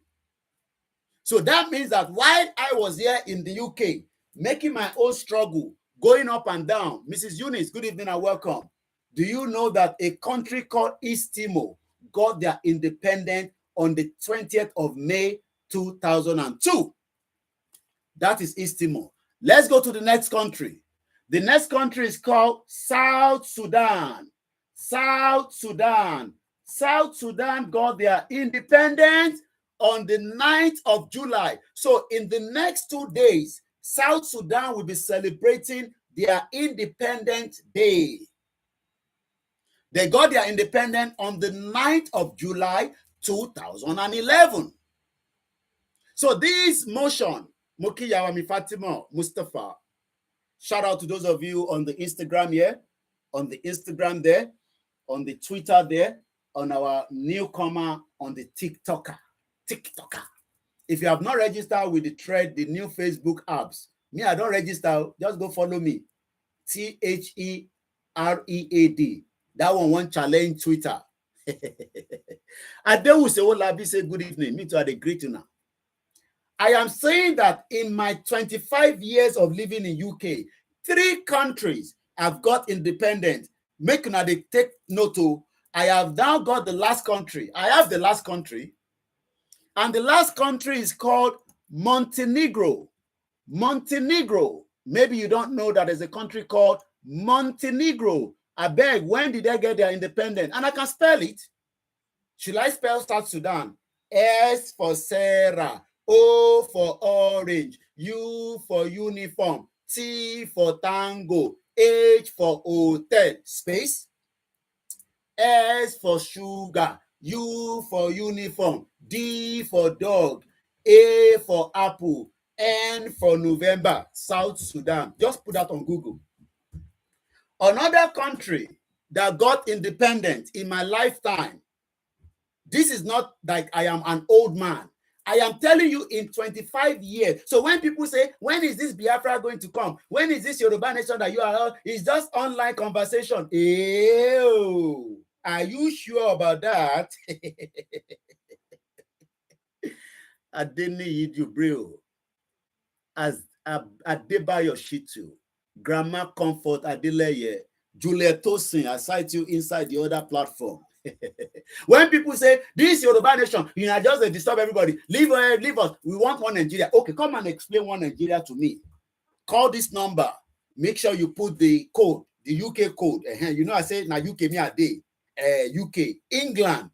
So that means that while I was here in the UK, making my own struggle, going up and down. Mrs. Eunice, good evening and welcome. Do you know that a country called East Timor got their independence on the 20th of May, 2002? That is East Timor. Let's go to the next country. The next country is called South Sudan. South Sudan. South Sudan got their independence on the 9th of July. So in the next 2 days, South Sudan will be celebrating their Independence Day. They got their independence on the 9th of July, 2011. So this motion, Moki Yawami Fatima Mustafa, shout out to those of you on the Instagram here, on the Instagram there, on the Twitter there, on our newcomer, on the TikToker. If you have not registered with the thread, the new Facebook apps, me, I don't register. Just go follow me. THEREAD. That one won't challenge Twitter. And they will say, oh, Labi, say good evening. Me too, I agree to now. I am saying that in my 25 years of living in UK, 3 countries have got independence. Make now they take note of. I have now got the last country. I have the last country. And the last country is called Montenegro. Montenegro. Maybe you don't know that there's a country called Montenegro. I beg, when did they get their independence? And I can spell it. Should I spell South Sudan? S for Sarah, O for orange, U for uniform, T for tango, H for hotel, space, S for sugar, U for uniform, D for dog, A for apple, N for November, South Sudan. Just put that on Google. Another country that got independent in my lifetime. This is not like I am an old man. I am telling you in 25 years. So when people say, when is this Biafra going to come? When is this Yoruba nation that you are? It's just online conversation. Ew. Are you sure about that? I didn't need you, bro. As Adebayo Shitu, Grandma Comfort Adeleye, Juliet Tosin, I cite you inside the other platform. When people say this Yoruba nation, you know, just disturb everybody, leave us. We want one Nigeria. Okay, come and explain one Nigeria to me. Call this number. Make sure you put the code, the UK code. You know, I say now UK me a day. UK, England.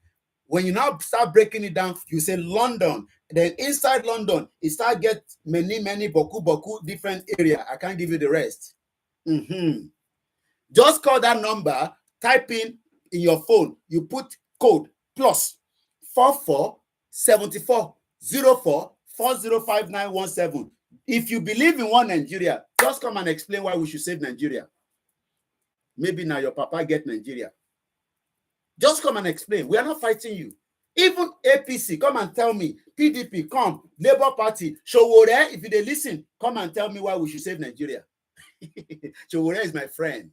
When you now start breaking it down, you say London. Then inside London, it start get many boku different area. I can't give you the rest. Just call that number, type in your phone, you put code plus 447404405917. If you believe in one Nigeria, just come and explain why we should save Nigeria. Maybe now your papa get Nigeria. Just come and explain. We are not fighting you. Even APC, come and tell me. PDP, come. Labour Party, Showore, if they listen, come and tell me why we should save Nigeria. Showore is my friend.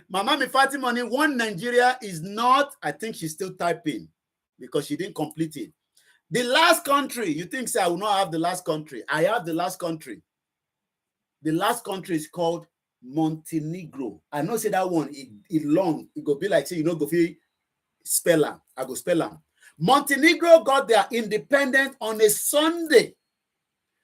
Mama Mi Fatima, one Nigeria is not, I think she's still typing because she didn't complete it. The last country, you think, say, I will not have the last country. I have the last country. The last country is called Montenegro. I know say that one, it long. It go be like, say, you know, go feel spell am. I go spell am. Montenegro got their independence on a Sunday.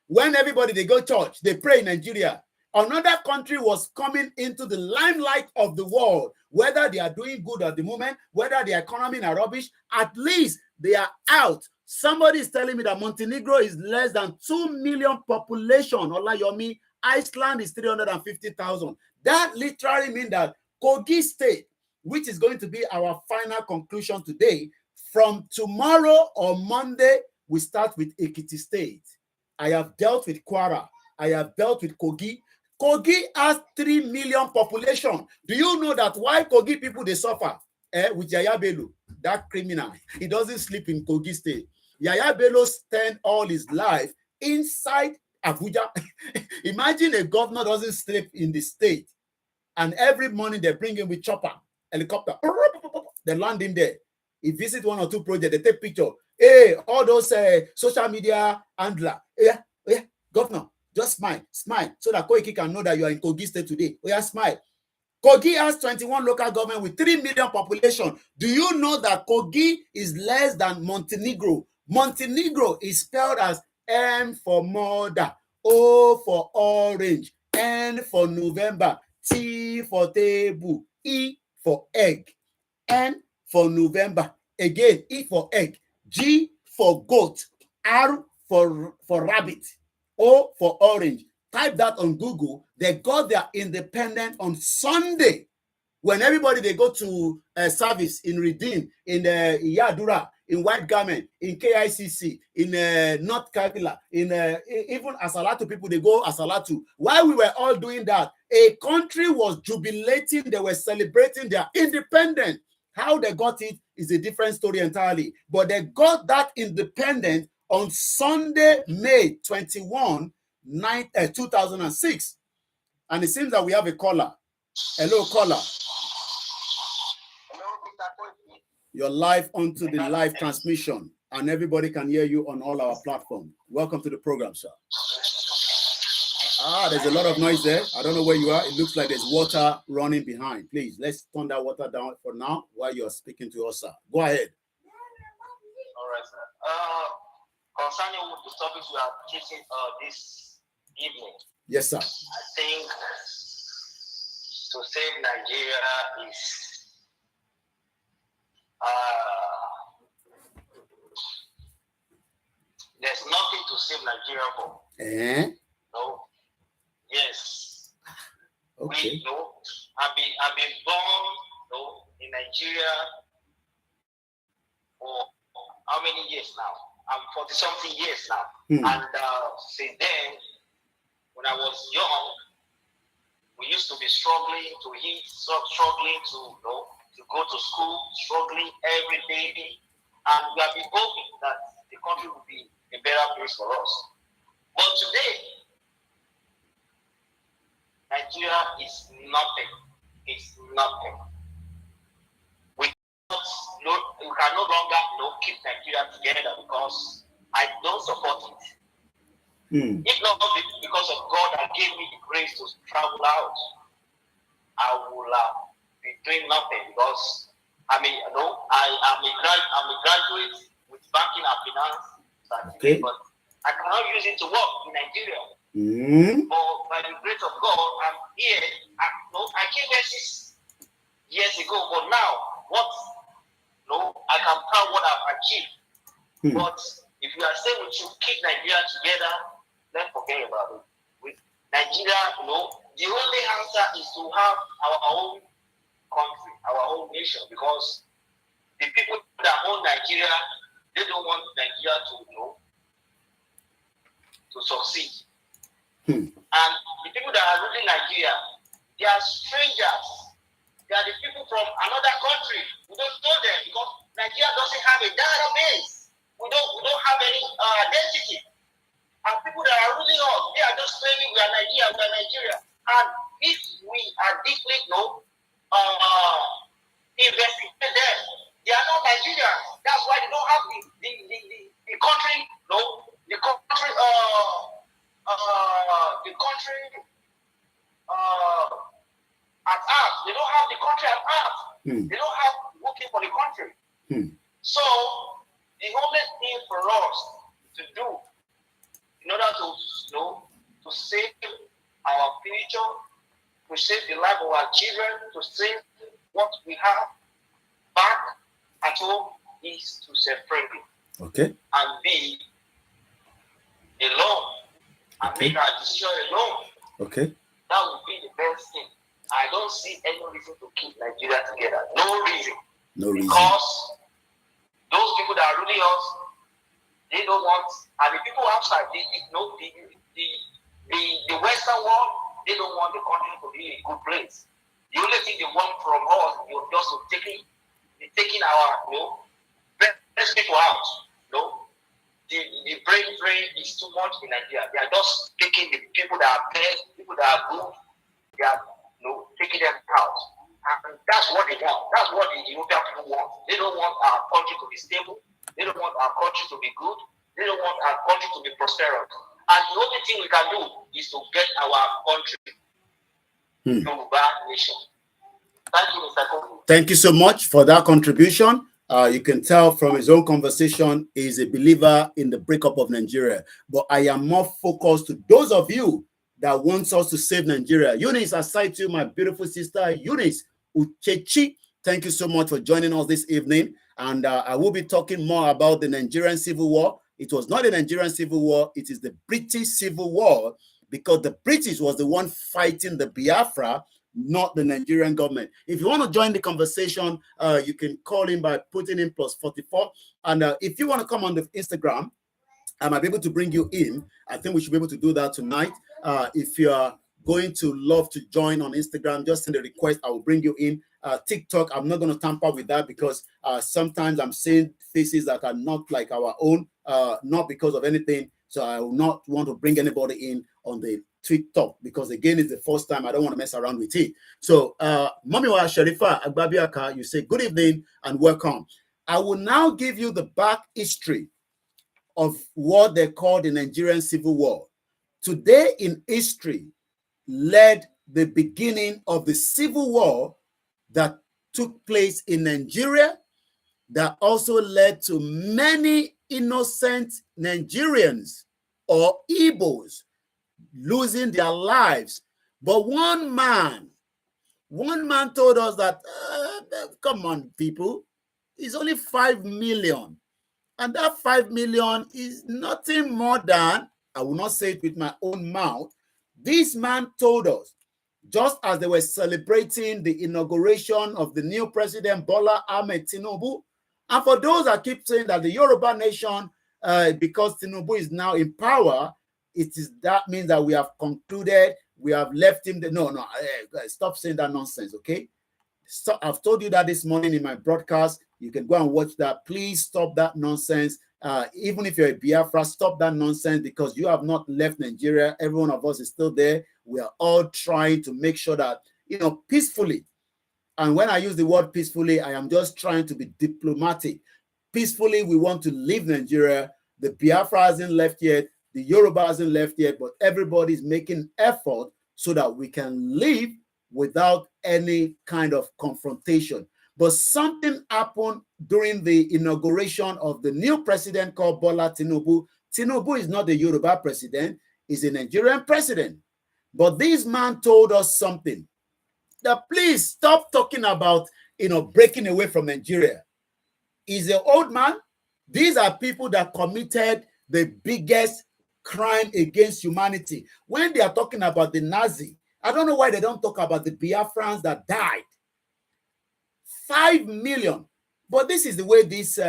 When everybody, they go church, they pray in Nigeria. Another country was coming into the limelight of the world. Whether they are doing good at the moment, whether the economy are rubbish, at least they are out. Somebody is telling me that Montenegro is less than 2 million population. Olayomi, Iceland is 350,000. That literally means that Kogi State, which is going to be our final conclusion today, from tomorrow or Monday, we start with Ekiti State. I have dealt with Kwara. I have dealt with Kogi. Kogi has 3 million population. Do you know that why Kogi people, they suffer? With Yaya Bello, that criminal. He doesn't sleep in Kogi State. Yaya Bello spent all his life inside Abuja. Imagine a governor doesn't sleep in the state. And every morning they bring him with chopper, helicopter. They land him there. He visit 1 or 2 projects. They take picture. Hey, all those social media handler. Yeah, governor, just smile, so that Koiki can know that you are in Kogi State today. Oh yeah, smile. Kogi has 21 local government with 3 million population. Do you know that Kogi is less than Montenegro? Montenegro is spelled as M for mother, O for orange, N for November, T for table, E for egg, N for November, again E for egg, G for goat, R for rabbit, O for orange. Type that on Google. They got their independence on Sunday. When everybody, they go to service in Redeem, in Yadura, in White Garment, in KICC, in North Kabila, in even Asalatu people, they go Asalatu. While we were all doing that, a country was jubilating. They were celebrating their independence. How they got it is a different story entirely. But they got that independence on Sunday, May 21, 2006. And it seems that we have a caller. Hello, caller. You're live onto the live transmission, and everybody can hear you on all our platforms. Welcome to the program, sir. There's a lot of noise there. I don't know where you are. It looks like there's water running behind. Please, let's turn that water down for now while you're speaking to us, sir. Go ahead. All right, sir. Concerning the topics we are teaching this evening. Yes, sir. I think to save Nigeria is there's nothing to save Nigeria for. No. Yes. Okay. We know. I've been born in Nigeria for how many years now? I'm 40-something years now. Hmm. And since then, when I was young, we used to be struggling to eat, struggling to, to go to school, struggling every day. And we have been hoping that the country will be a better place for us. But today, Nigeria is nothing. It's nothing. We can no longer keep Nigeria together because I don't support it. Hmm. If not because of God that gave me the grace to travel out, I will be doing nothing because I'm a graduate with banking and finance certificate, Okay. but I cannot use it to work in Nigeria. Hmm. But by the grace of God, I'm here. I came here 6 years ago, but now I can count what I've achieved. Hmm. But if you are saying we should keep Nigeria together, let's forget about it. With Nigeria, the only answer is to have our own country, our own nation, because the people that own Nigeria, they don't want Nigeria to succeed. Hmm. And the people that are ruling Nigeria, they are strangers. They are the people from another country. We don't know them because Nigeria doesn't have a database. We don't have any identity. And people that are ruling us, they are just claiming we are Nigeria. And if we are deeply investigating them, they are not Nigerians. That's why they don't have the country, the country at heart. They don't have the country at heart. Hmm. They don't have working for the country. Hmm. So the only thing for us to do in order to save our future, to save the life of our children, to save what we have back at home is to separate it. Okay. And be alone and Okay. make our decision alone. Okay. That would be the best thing. I don't see any reason to keep Nigeria together. No reason. No reason. Because those people that are ruling us, they don't want, and the people outside, the Western world, they don't want the country to be a good place. The only thing they want from us is just to taking our best people out. The brain drain is too much in Nigeria. They are just taking the people that are best, people that are good, they are taking them out. And that's what they want. That's what the European people want. They don't want our country to be stable. They don't want our country to be good. They don't want our country to be prosperous. And the only thing we can do is to get our country Yoruba nation. Thank you, Mr. Kofi. Thank you so much for that contribution. You can tell from his own conversation, he's a believer in the breakup of Nigeria. But I am more focused to those of you that wants us to save Nigeria. Eunice, aside to you, my beautiful sister, Eunice Uchechi, thank you so much for joining us this evening. And I will be talking more about the Nigerian Civil War. It was not the Nigerian Civil War, it is the British Civil War, because the British was the one fighting the Biafra, not the Nigerian government. If you want to join the conversation, you can call in by putting in +44. And if you want to come on the Instagram, I might be able to bring you in. I think we should be able to do that tonight. If you are going to love to join on Instagram, just send a request. I will bring you in. TikTok, I'm not going to tamper with that because sometimes I'm seeing faces that are not like our own, not because of anything. So I will not want to bring anybody in on the TikTok because, again, it's the first time. I don't want to mess around with it. So, Mamiwa Sharifa Agbabiaka, you say good evening and welcome. I will now give you the back history of what they call the Nigerian Civil War. Today in history led the beginning of the civil war that took place in Nigeria, that also led to many innocent Nigerians or Igbos losing their lives. But one man told us that, come on, people, it's only 5 million. And that 5 million is nothing more than, I will not say it with my own mouth, this man told us, just as they were celebrating the inauguration of the new president, Bola Ahmed Tinubu, and for those that keep saying that the Yoruba nation because Tinubu is now in power, that means that we have concluded, we have left him. No, stop saying that nonsense, okay? I've told you that this morning in my broadcast. You can go and watch that. Please stop that nonsense. Even if you're a Biafra, stop that nonsense, because you have not left Nigeria. Every one of us is still there. We are all trying to make sure that, peacefully. And when I use the word peacefully, I am just trying to be diplomatic. Peacefully, we want to leave Nigeria. The Biafra hasn't left yet. The Yoruba hasn't left yet, but everybody's making effort so that we can leave without any kind of confrontation. But something happened during the inauguration of the new president called Bola Tinubu. Tinubu is not the Yoruba president, he's a Nigerian president. But this man told us something, that please stop talking about, breaking away from Nigeria. He's an old man. These are people that committed the biggest crime against humanity. When they are talking about the Nazi, I don't know why they don't talk about the Biafrans that died. 5 million. But this is the way this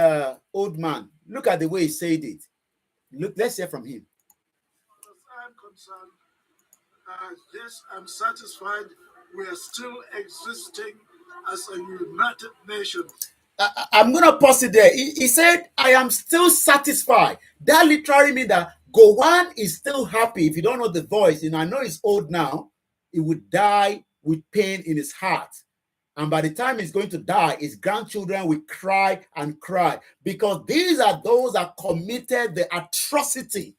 old man, look at the way he said it. Look, let's hear from him. As I'm concerned, yes, I'm satisfied we are still existing as a united nation. I'm going to pause it there. He said, I am still satisfied. That literally means that Gowon is still happy. If you don't know the voice, I know he's old now, he would die with pain in his heart. And by the time he's going to die, his grandchildren will cry and cry, because these are those that committed the atrocity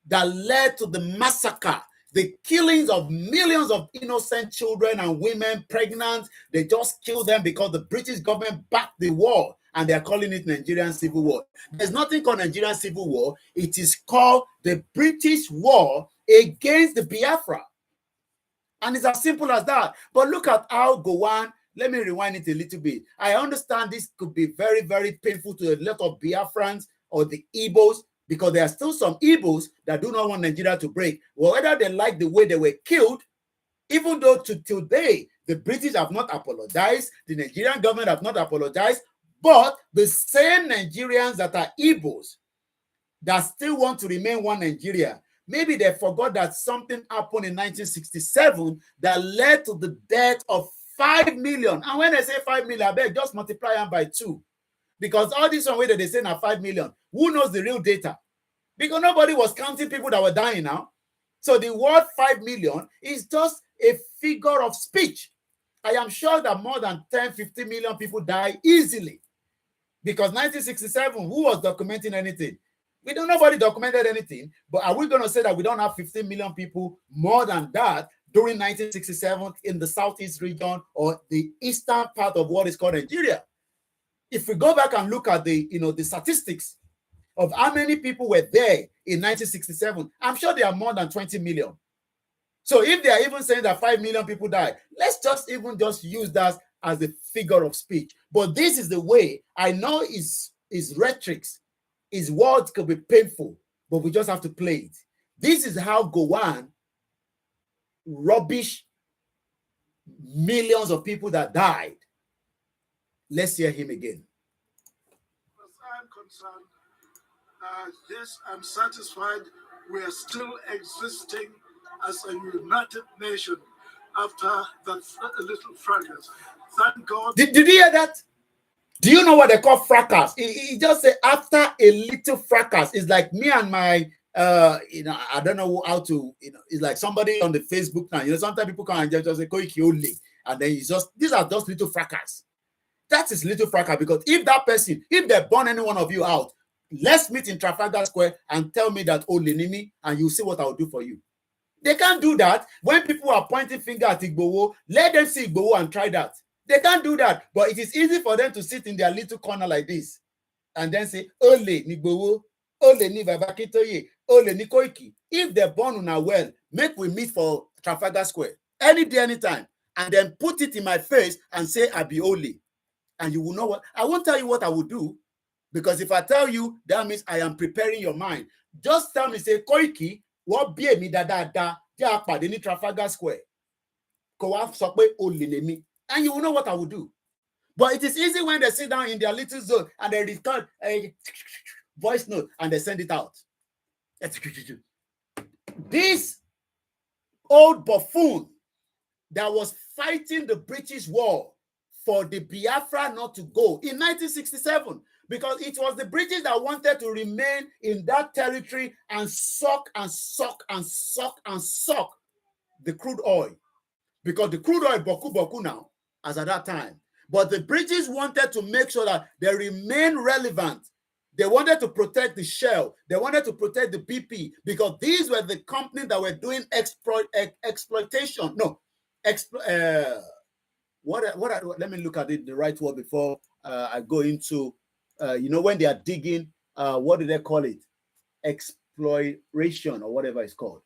that led to the massacre, the killings of millions of innocent children and women pregnant. They just killed them because the British government backed the war, and they're calling it Nigerian Civil War. There's nothing called Nigerian Civil War. It is called the British War against the Biafra. And it's as simple as that. But look at how Gowon, let me rewind it a little bit. I understand this could be very, very painful to a lot of Biafrans or the Igbos, because there are still some Igbos that do not want Nigeria to break. Well, whether they like the way they were killed, even though to today, the British have not apologized, the Nigerian government have not apologized, but the same Nigerians that are Igbos that still want to remain one Nigeria, maybe they forgot that something happened in 1967 that led to the death of 5 million. And when I say 5 million, I bet just multiply them by 2. Because all this one way that they say now 5 million, who knows the real data? Because nobody was counting people that were dying now. So the word 5 million is just a figure of speech. I am sure that more than 10, 50 million people die easily. Because 1967, who was documenting anything? Nobody documented anything, but are we going to say that we don't have 15 million people more than that during 1967 in the southeast region or the eastern part of what is called Nigeria? If we go back and look at the statistics of how many people were there in 1967, I'm sure there are more than 20 million. So if they are even saying that 5 million people died, let's just use that as a figure of speech. But this is the way. I know his rhetoric, his words could be painful, but we just have to play it. This is how Gowon rubbish millions of people that died. Let's hear him again. As I'm concerned, yes, I'm satisfied we are still existing as a united nation after that little fracas. Thank God. Did you hear that? Do you know what they call fracas? He just said after a little fracas. It's like me and my, I don't know how to, it's like somebody on the Facebook now. Sometimes people come and just say, Koiki only. And then these are just little fracas. That is little fracas, because if they burn any one of you out, let's meet in Trafalgar Square and tell me that, oh, Lenini, and you see what I'll do for you. They can't do that. When people are pointing finger at Igboho, let them see Igboho and try that. They can't do that, but it is easy for them to sit in their little corner like this and then say, Ole ni Igboho, Ole ni Babakitoye, Ole ni Koiki. If they're born on well, make we meet for Trafalgar Square any day, anytime, and then put it in my face and say, I be Ole. And you will know what, I won't tell you what I will do, because if I tell you, that means I am preparing your mind. Just tell me, say, Koiki, what be me da pàdé ní Trafalgar Square. Kò wá sọ pé olè lèmi. And you will know what I will do. But it is easy when they sit down in their little zone and they record. voice note, and they send it out. This old buffoon that was fighting the British war for the Biafra not to go in 1967, because it was the British that wanted to remain in that territory and suck and suck and suck and suck the crude oil, because the crude oil boku now as at that time. But the British wanted to make sure that they remain relevant. They wanted to protect the Shell. They wanted to protect the BP, because these were the companies that were doing exploitation. No, let me look at it the right word before I go into, when they are digging, what do they call it? Exploration or whatever it's called.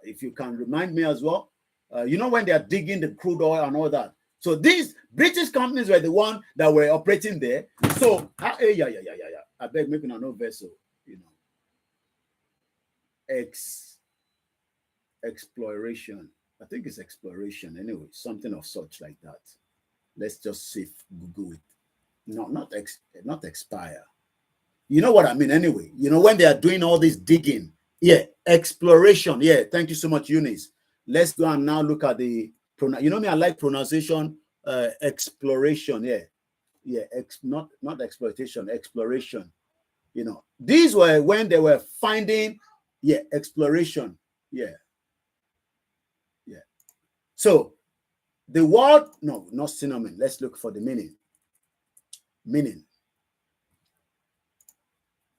If you can remind me as well, when they are digging the crude oil and all that. So these British companies were the ones that were operating there. So, I beg making a no vessel, exploration. I think it's exploration anyway, something of such like that. Let's just see if Google it. No, not expire. You know what I mean anyway. When they are doing all this digging. Yeah, exploration. Yeah, thank you so much, Eunice. Let's go and now look at the me, I like pronunciation. Exploration. Yeah, not exploitation, exploration. These were when they were finding. Yeah, exploration. Yeah. So the word, no, not synonym. Let's look for the meaning.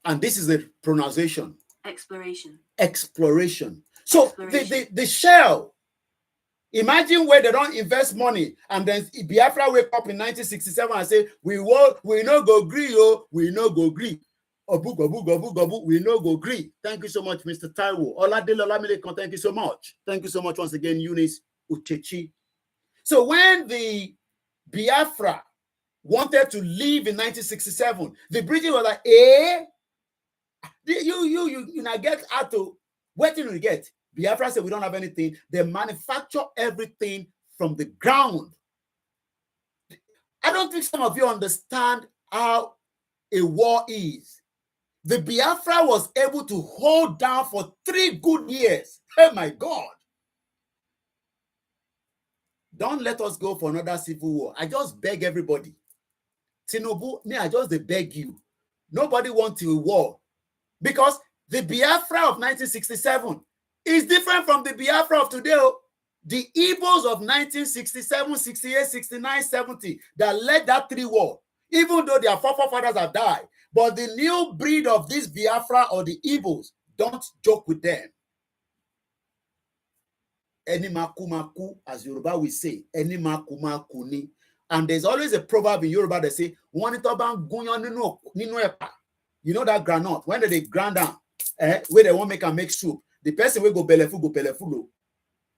And this is the pronunciation. Exploration. So the Shell, imagine where they don't invest money, and then Biafra wake up in 1967 and say, we no go agree, we no go agree. We no go agree. Thank you so much, Mr. Taiwo. Oladele Olamilekon, thank you so much. Thank you so much once again, Eunice Uchechi. So when the Biafra wanted to leave in 1967, the British were like, you now get out to, what do you get? Biafra said, we don't have anything. They manufacture everything from the ground. I don't think some of you understand how a war is. The Biafra was able to hold down for 3 good years. Oh my God. Don't let us go for another civil war. I just beg everybody. Tinubu, I just beg you. Nobody wants a war. Because the Biafra of 1967 is different from the Biafra of today. The Igbos of 1967, 68, 69, 70 that led that 3 war, even though their forefathers have died. But the new breed of this Biafra or the Igbos, don't joke with them. Eni maku, as Yoruba we say, eni maku ni. And there's always a proverb in Yoruba that say, you know that granite, when they grind down, where they won't make soup, the person will go belefu.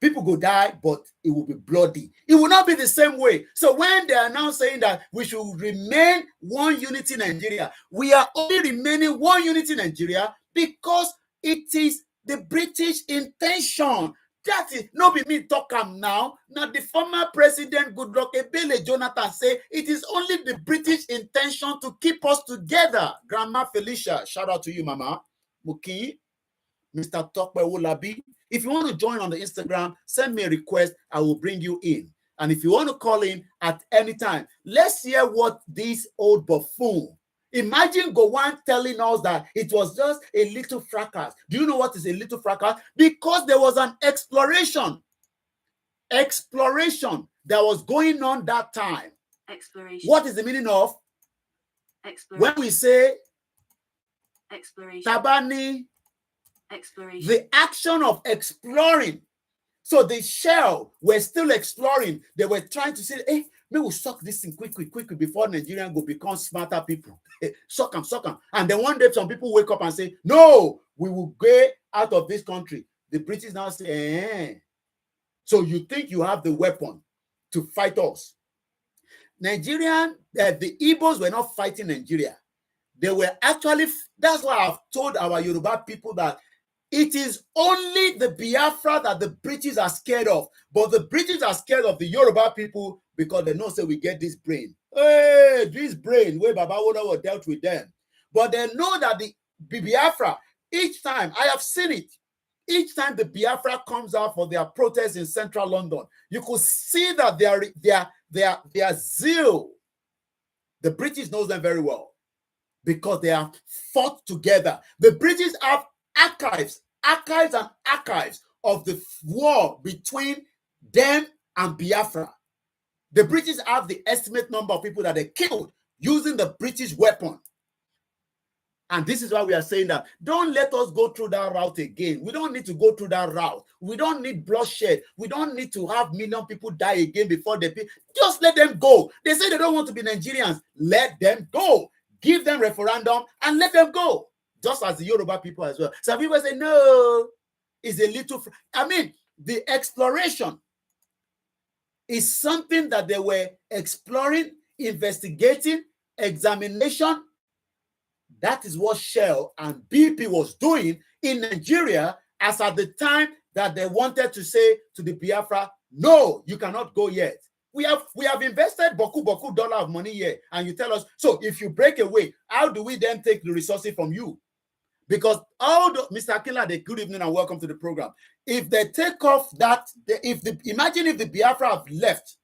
People go die, but it will be bloody. It will not be the same way. So when they are now saying that we should remain one unity in Nigeria, we are only remaining one unity in Nigeria because it is the British intention. That is not be me talk now. Now the former president Goodluck Ebele Jonathan say it is only the British intention to keep us together. Grandma Felicia, shout out to you, Mama Muki, Mr. Tokwe Wolabi. If you want to join on the Instagram, send me a request. I will bring you in. And if you want to call in at any time, let's hear what this old buffoon. Imagine Gowon telling us that it was just a little fracas. Do you know what is a little fracas? Because there was an exploration that was going on that time. Exploration. What is the meaning of? Exploration. When we say exploration. Tabani, exploration. The action of exploring. So the Shell were still exploring. They were trying to say, hey, maybe we'll suck this thing quickly before Nigerians will become smarter people. Suck them. And then one day some people wake up and say, no, we will go out of this country. The British now say, So you think you have the weapon to fight us? The Igbos were not fighting Nigeria. They were actually, that's why I've told our Yoruba people that it is only the Biafra that the British are scared of. But the British are scared of the Yoruba people because they know say we get this brain. Hey, this brain, where Baba Wola dealt with them. But they know that the Biafra, each time, I have seen it, each time the Biafra comes out for their protests in central London, you could see that their zeal, the British knows them very well because they have fought together. The British have archives and archives of the war between them and Biafra. The British have the estimate number of people that they killed using the British weapon. And this is why we are saying that don't let us go through that route again. We don't need to go through that route. We don't need bloodshed. We don't need to have million people die again before they pay. Just let them go. They say they don't want to be Nigerians. Let them go. Give them referendum and let them go. Just as the Yoruba people as well. Some people say, no, it's a little... I mean, the exploration is something that they were exploring, investigating, examination. That is what Shell and BP was doing in Nigeria as at the time that they wanted to say to the Biafra, no, you cannot go yet. We have invested boku dollar of money here, and you tell us, so if you break away, how do we then take the resources from you? Because Mr. Akinlade, good evening and welcome to the program. If they take off that, imagine if the Biafra have left.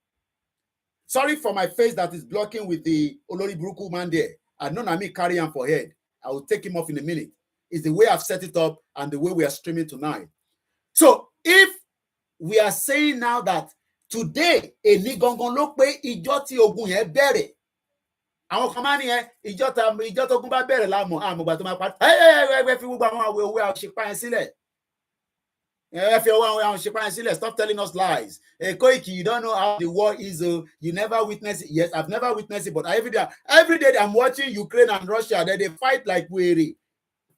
Sorry for my face that is blocking with the Olori Buruku man there. I know I may carry him for head. I will take him off in a minute. It's the way I've set it up and the way we are streaming tonight. So if we are saying now that today, eni gangan ló pé ìjọ tí ogun yẹn bẹ̀rẹ̀. Àwọn kan máa ní ìjọ tó ogun bá bẹ̀rẹ̀ láàmú àmùgbà tó máa pa. Ẹ fi gbogbo àwọn òwe àṣepá yẹn sílẹ̀. Ẹ fi ọwọ́ àwọn àṣepá yẹn sílẹ̀. Stop telling us lies. Koiki, you don't know how the war is. You never witnessed it. Yes, I've never witnessed it, but every day I'm watching Ukraine and Russia. They fight like weary.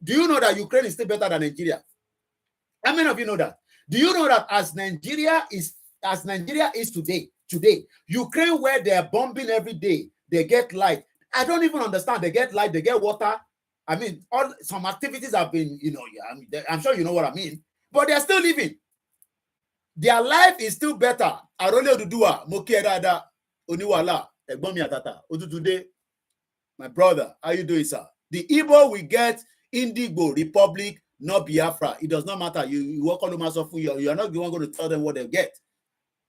Do you know that Ukraine is still better than Nigeria? How many of you know that? Do you know that as Nigeria is today, Ukraine, where they are bombing every day, they get light. I don't even understand. They get light, they get water. I mean, some activities have been, I'm sure you know what I mean. But they are still living. Their life is still better. Arole Odudua, Mokiedada, Oniwala, Egbomi Atata, Odutude, my brother, how you doing, sir? The Igbo we get Indigo Republic, not Biafra. It does not matter. You work on the mass of you are not the one going to tell them what they get.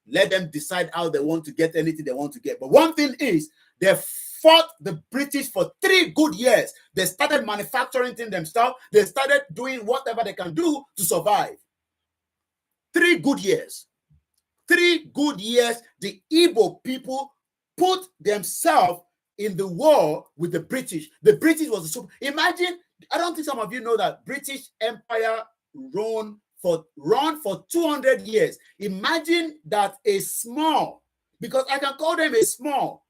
Let them decide how they want to get anything they want to get. But one thing is, they fought the British for 3 good years. They started manufacturing things themselves. They started doing whatever they can do to survive. 3 good years. 3 good years, the Igbo people put themselves in the war with the British. The British was the super. Imagine, I don't think some of you know that British Empire run for 200 years. Imagine that a small, because I can call them a small,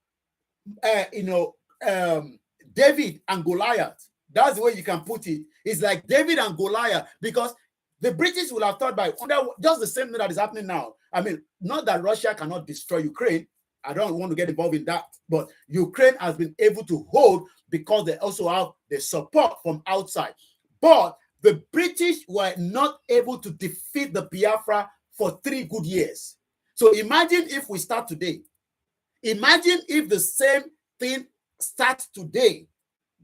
David and Goliath. That's the way you can put it. It's like David and Goliath, because the British will have thought by just the same thing that is happening now. I mean, not that Russia cannot destroy Ukraine. I don't want to get involved in that. But Ukraine has been able to hold because they also have the support from outside. But the British were not able to defeat the Biafra for 3 good years. So imagine if we start today. Imagine if the same thing starts today.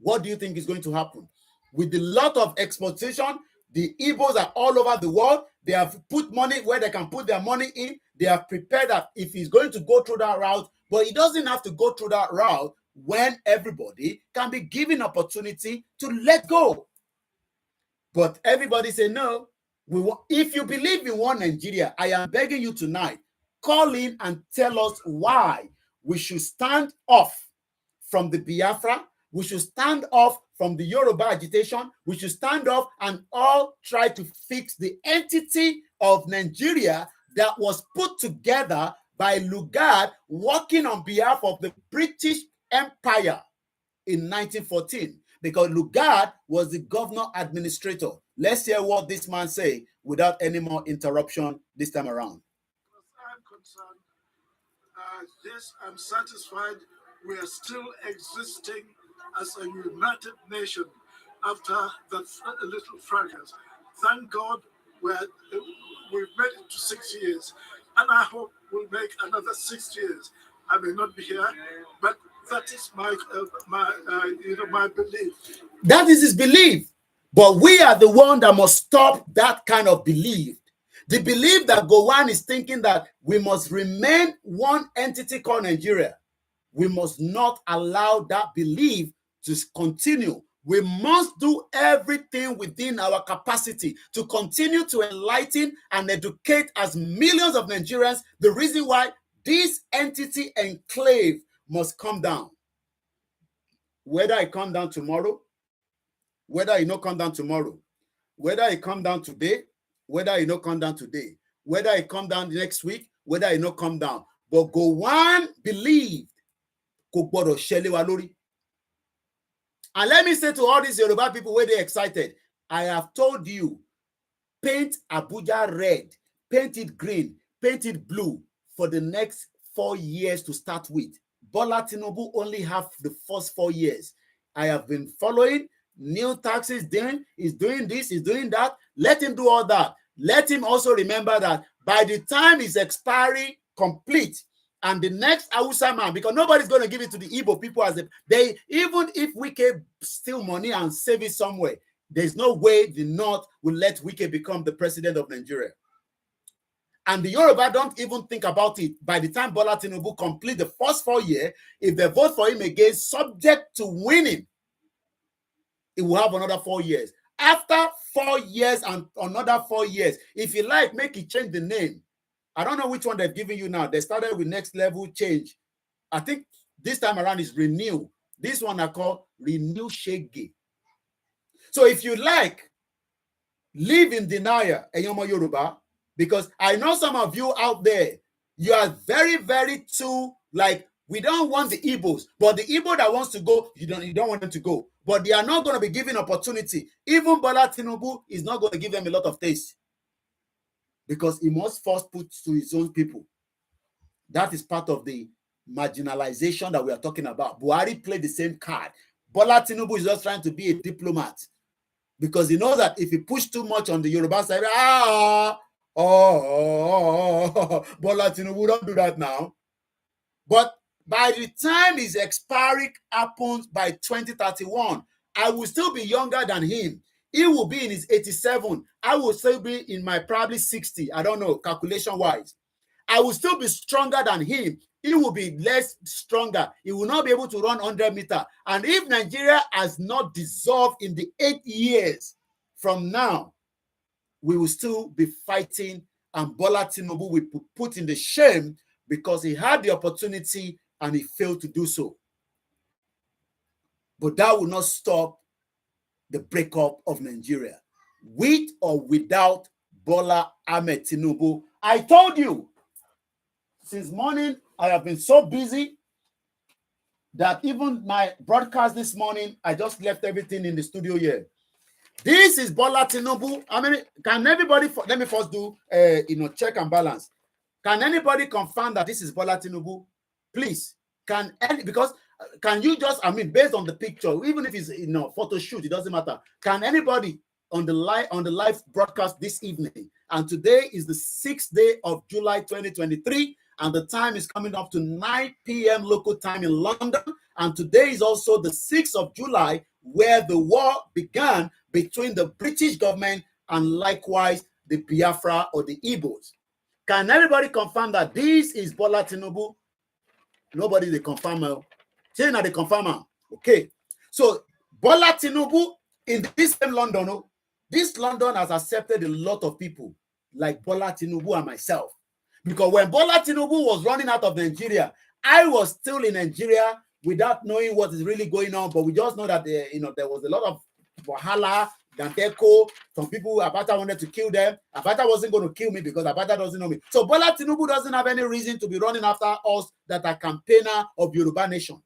What do you think is going to happen? With a lot of exploitation, the Igbos are all over the world. They have put money where they can put their money in. They have prepared that if he's going to go through that route, but he doesn't have to go through that route when everybody can be given opportunity to let go. But everybody say, no, if you believe in one Nigeria, I am begging you tonight, call in and tell us why we should stand off from the Biafra. We should stand off from the Yoruba agitation. We should stand off and all try to fix the entity of Nigeria that was put together by Lugard working on behalf of the British Empire in 1914. Because Lugard was the governor administrator. Let's hear what this man say without any more interruption this time around. As I'm concerned, I'm satisfied we are still existing as a united nation after that little fracas. Thank God we've made it to 6 years, and I hope we'll make another 6 years. I may not be here, but That is my belief. That is his belief. But we are the one that must stop that kind of belief. The belief that Gowon is thinking that we must remain one entity called Nigeria. We must not allow that belief to continue. We must do everything within our capacity to continue to enlighten and educate as millions of Nigerians the reason why this entity enclave must come down. Whether it come down tomorrow, whether it not come down tomorrow, whether it come down today, whether it not come down today, whether it come down next week, whether it not come down. But Gowon believed kò gbọdọ̀ ṣẹlẹ̀ wa lórí. And let me say to all these Yoruba people where they're excited, I have told you, paint Abuja red, paint it green, paint it blue for the next 4 years to start with. Bola Tinubu only have the first 4 years. I have been following new taxes he's doing this, he's doing that. Let him do all that. Let him also remember that by the time his expiry complete, and the next Hausa man, because nobody's going to give it to the Igbo people even if Wike steal money and save it somewhere, there's no way the North will let Wike become the president of Nigeria. And the Yoruba don't even think about it. By the time Bola Tinubu complete the first 4 years, if they vote for him again, subject to winning, it will have another 4 years. After 4 years and another 4 years, if you like, make it change the name. I don't know which one they've given you now. They started with next level change. I think this time around is renew. This one I call renew shege. So if you like, live in denial, Eyomo Yoruba, because I know some of you out there, you are very, very too like, we don't want the Igbos, but the Igbo that wants to go, you don't want them to go. But they are not going to be given opportunity. Even Bola Tinubu is not going to give them a lot of taste, because he must first put to his own people. That is part of the marginalization that we are talking about. Buhari played the same card. Bola Tinubu is just trying to be a diplomat, because he knows that if he push too much on the Yoruba side, Bola Tinubu, don't do that now. But by the time his expiry happens by 2031, I will still be younger than him. He will be in his 87. I will still be in my probably 60. I don't know, calculation-wise. I will still be stronger than him. He will be less stronger. He will not be able to run 100 meters. And if Nigeria has not dissolved in the 8 years from now, we will still be fighting, and Bola Tinubu will be put in the shame because he had the opportunity and he failed to do so. But that will not stop the breakup of Nigeria, with or without Bola Ahmed Tinubu. I told you, since morning, I have been so busy that even my broadcast this morning, I just left everything in the studio here. This is Bola Tinubu. I mean, can everybody, let me first do, check and balance. Can anybody confirm that this is Bola Tinubu? Please, because can you just, based on the picture, even if it's photo shoot, it doesn't matter. Can anybody on the live broadcast this evening, and today is the 6th day of July 2023, and the time is coming up to 9 p.m. local time in London, and today is also the 6th of July, where the war began between the British government and likewise the Biafra or the Igbos. Can everybody confirm that this is Bola Tinubu? Nobody they confirm. Say now they confirm. Okay. So Bola Tinubu in this same London, this London has accepted a lot of people like Bola Tinubu and myself. Because when Bola Tinubu was running out of Nigeria, I was still in Nigeria without knowing what is really going on. But we just know that there was a lot of wahala, Danteko, some people, Abata wanted to kill them. Abata wasn't going to kill me because Abata doesn't know me. So Bola Tinubu doesn't have any reason to be running after us that are campaigner of Yoruba nation.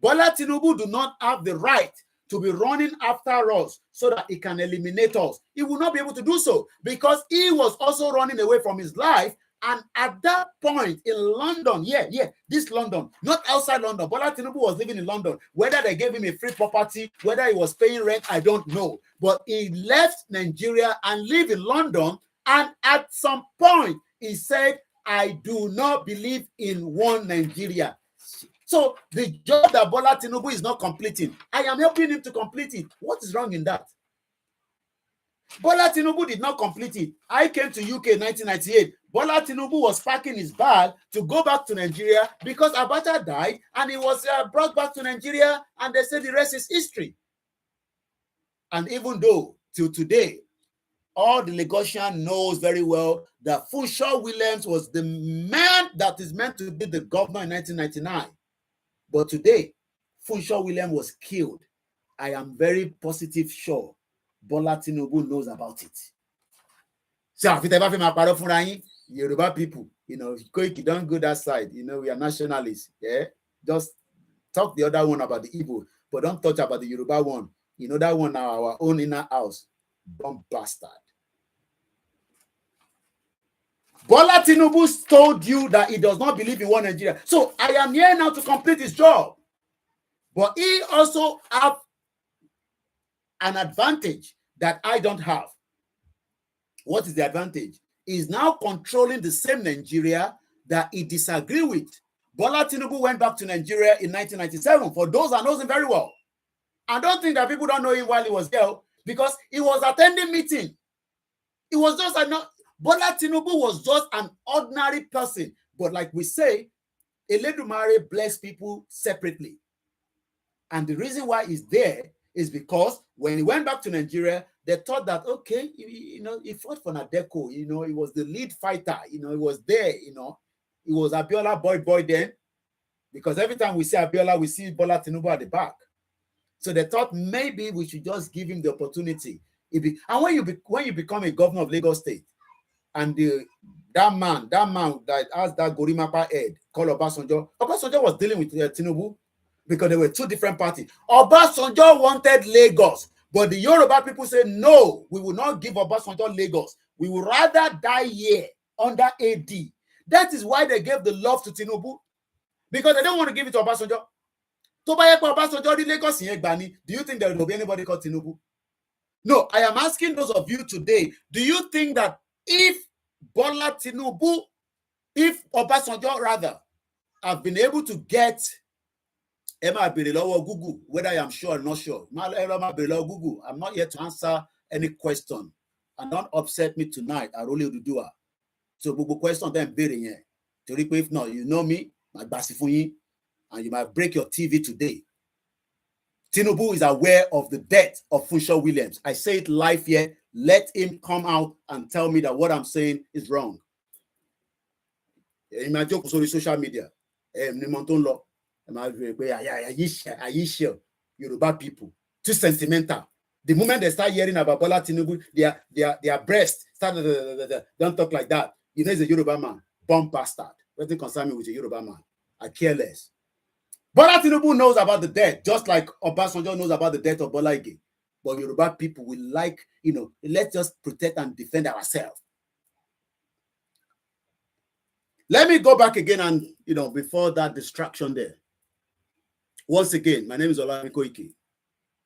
Bola Tinubu do not have the right to be running after us so that he can eliminate us. He will not be able to do so because he was also running away from his life. And at that point in London, this London, not outside London, Bola Tinubu was living in London. Whether they gave him a free property, whether he was paying rent, I don't know. But he left Nigeria and lived in London. And at some point, he said, I do not believe in one Nigeria. So the job that Bola Tinubu is not completing, I am helping him to complete it. What is wrong in that? Bola Tinubu did not complete it. I came to UK in 1998. Bola Tinubu was packing his bag to go back to Nigeria because Abacha died and he was brought back to Nigeria, and they said the rest is history. And even though till today, all the Lagosian knows very well that Funshaw Williams was the man that is meant to be the governor in 1999. But today, Funshaw Williams was killed. I am very positive sure Bola Tinubu knows about it. So if you Yoruba people, Koiki don't go that side. We are nationalists. Yeah, just talk the other one about the Igbo, but don't touch about the Yoruba one. That one now our own inner house. Bomb bastard. Bola Tinubu told you that he does not believe in one Nigeria. So I am here now to complete his job. But he also have an advantage that I don't have. What is the advantage? He's now controlling the same Nigeria that he disagreed with. Bola Tinubu went back to Nigeria in 1997. For those that knows him very well. I don't think that people don't know him while he was there because he was attending meeting. It was just Bola Tinubu was just an ordinary person. But like we say, Eledumare bless people separately. And the reason why he's there is because when he went back to Nigeria, they thought that, okay, he fought for Nadeko, he was the lead fighter, he was there, he was Abiola boy then, because every time we see Abiola, we see Bola Tinubu at the back. So they thought maybe we should just give him the opportunity. And when you become a governor of Lagos State, and that man that has that Gorimapa head called Obasanjo was dealing with Tinubu because there were two different parties. Obasanjo wanted Lagos, but the Yoruba people said, no, we will not give Obasanjo Lagos. We would rather die here under AD. That is why they gave the love to Tinubu, because they don't want to give it to Obasanjo. Do you think there will be anybody called Tinubu? No, I am asking those of you today, do you think that if Bola Tinubu, if Obasanjo rather, have been able to get Google, whether I am sure or not sure, I'm not here to answer any question. And don't upset me tonight. I really do do it. So Google question then bearing here. If not, you know me, my basifunyi, and you might break your TV today. Tinubu is aware of the death of Funshaw Williams. I say it live here. Let him come out and tell me that what I'm saying is wrong. In my joke on social media, Yoruba people too sentimental. The moment they start hearing about Bola Tinubu, their breast start. Don't talk like that. He's a Yoruba man, bomb bastard. Nothing concern me with a Yoruba man. I care less. Bola Tinubu knows about the death, just like Obasanjo knows about the death of Bola Ige. But Yoruba people will let's just protect and defend ourselves. Let me go back again and, before that distraction there. Once again, my name is Olami Koiki.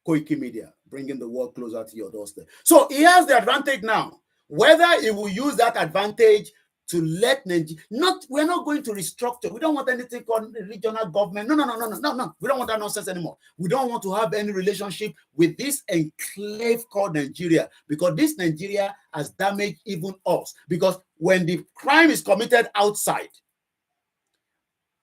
Koiki Media, bringing the world closer to your doorstep. So he has the advantage now. Whether he will use that advantage to let Nigeria, we're not going to restructure. We don't want anything called regional government. No. We don't want that nonsense anymore. We don't want to have any relationship with this enclave called Nigeria, because this Nigeria has damaged even us. Because when the crime is committed outside,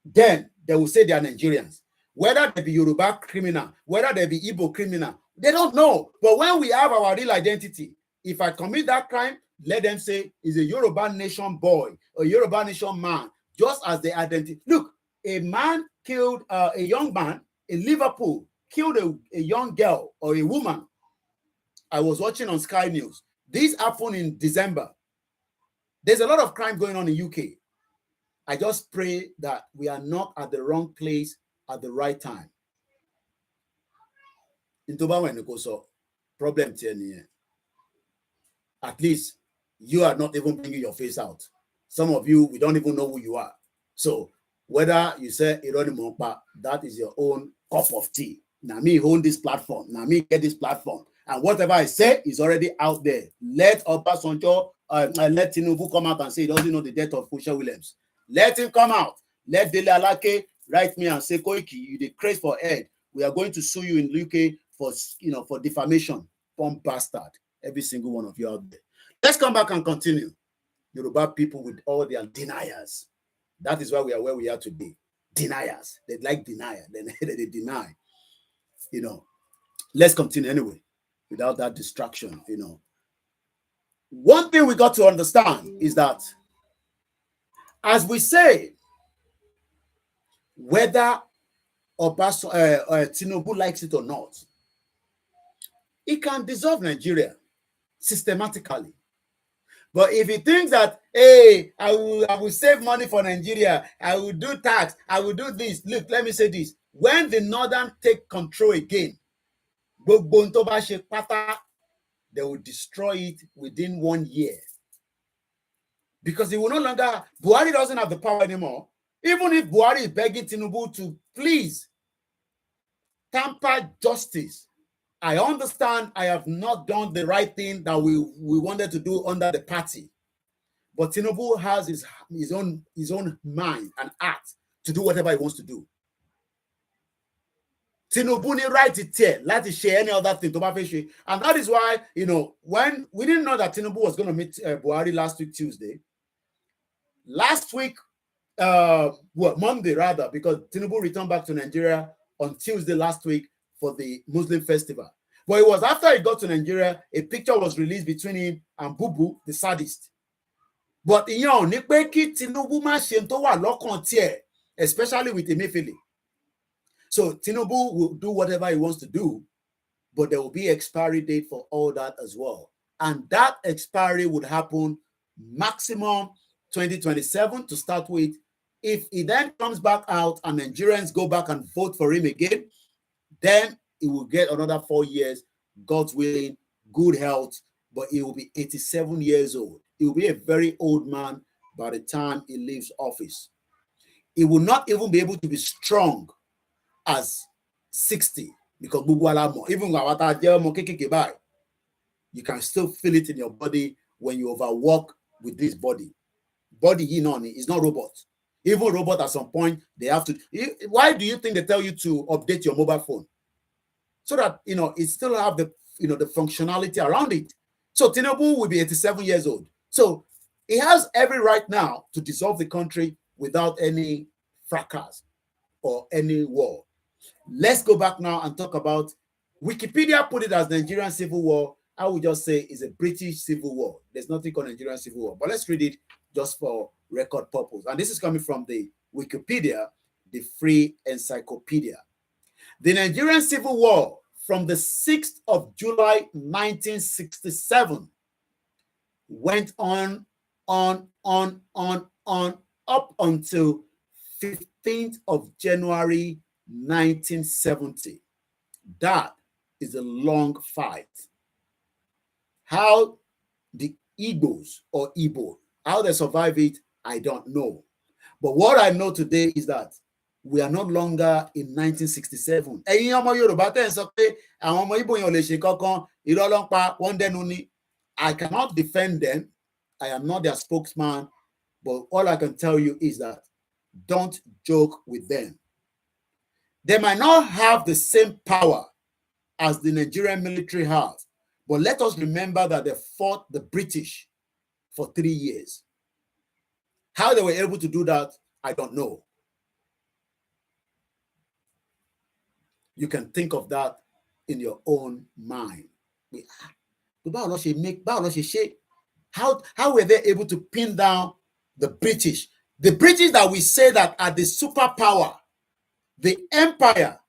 then they will say they are Nigerians. Whether they be Yoruba criminal, whether they be Igbo criminal, they don't know. But when we have our real identity, if I commit that crime, let them say he's a Yoruba nation boy, a Yoruba nation man, just as they identify. Look, a man killed a young man in Liverpool, killed a young girl or a woman. I was watching on Sky News. This happened in December. There's a lot of crime going on in UK. I just pray that we are not at the wrong place at the right time. Problem here. At least you are not even bringing your face out. Some of you, we don't even know who you are. So whether you say Ironimokpa, that is your own cup of tea. Now me own this platform. Now me get this platform. And whatever I say is already out there. Let Obasanjo, let Tinubu come out and say he doesn't know the death of Funshaw Williams. Let him come out. Let Dele Alake write me and say, Koiki, you dey craze for head. We are going to sue you in UK for defamation. Bomb bastard. Every single one of you out there. Let's come back and continue. Yoruba people with all their deniers. That is why we are where we are today. Deniers. They like denier. They deny. Let's continue anyway. Without that distraction, One thing we got to understand is that, as we say, whether Tinubu likes it or not, he can dissolve Nigeria systematically. But if he thinks that, hey, I will save money for Nigeria, I will do tax, I will do this. Look, let me say this. When the Northern take control again, they will destroy it within 1 year. Because he will no longer, Buhari doesn't have the power anymore. Even if Buhari is begging Tinubu to please tamper justice, I understand I have not done the right thing that we wanted to do under the party. But Tinubu has his own mind and heart to do whatever he wants to do. Tinubu ni right it here, let it share any other thing. And that is why, when we didn't know that Tinubu was going to meet Buhari last week, Tuesday. Last week, Monday rather, because Tinubu returned back to Nigeria on Tuesday last week for the Muslim festival. But it was after he got to Nigeria, a picture was released between him and Bubu, the sadist. But Tinubu especially with Emefiele. So Tinubu will do whatever he wants to do, but there will be expiry date for all that as well. And that expiry would happen maximum 2027 to start with. If he then comes back out and Nigerians go back and vote for him again, then he will get another 4 years, God's willing, good health, but he will be 87 years old. He will be a very old man by the time he leaves office. He will not even be able to be strong as 60 because even you can still feel it in your body when you overwork with this body. Body is not robot. Even robot at some point, they have to. Why do you think they tell you to update your mobile phone? So that, it still have the functionality around it. So Tinubu will be 87 years old. So he has every right now to dissolve the country without any fracas or any war. Let's go back now and talk about, Wikipedia put it as Nigerian Civil War. I would just say it's a British Civil War. There's nothing called Nigerian Civil War. But let's read it just for record purpose. And this is coming from the Wikipedia, the free encyclopedia. The Nigerian Civil War from the 6th of July 1967 went on up until 15th of January 1970. That is a long fight. How the Igbos or Igbo, how they survive it, I don't know. But what I know today is that we are no longer in 1967. I cannot defend them. I am not their spokesman. But all I can tell you is that don't joke with them. They might not have the same power as the Nigerian military has, but let us remember that they fought the British for 3 years. How they were able to do that, I don't know. You can think of that in your own mind. How were they able to pin down the British? The British that we say that are the superpower, the empire.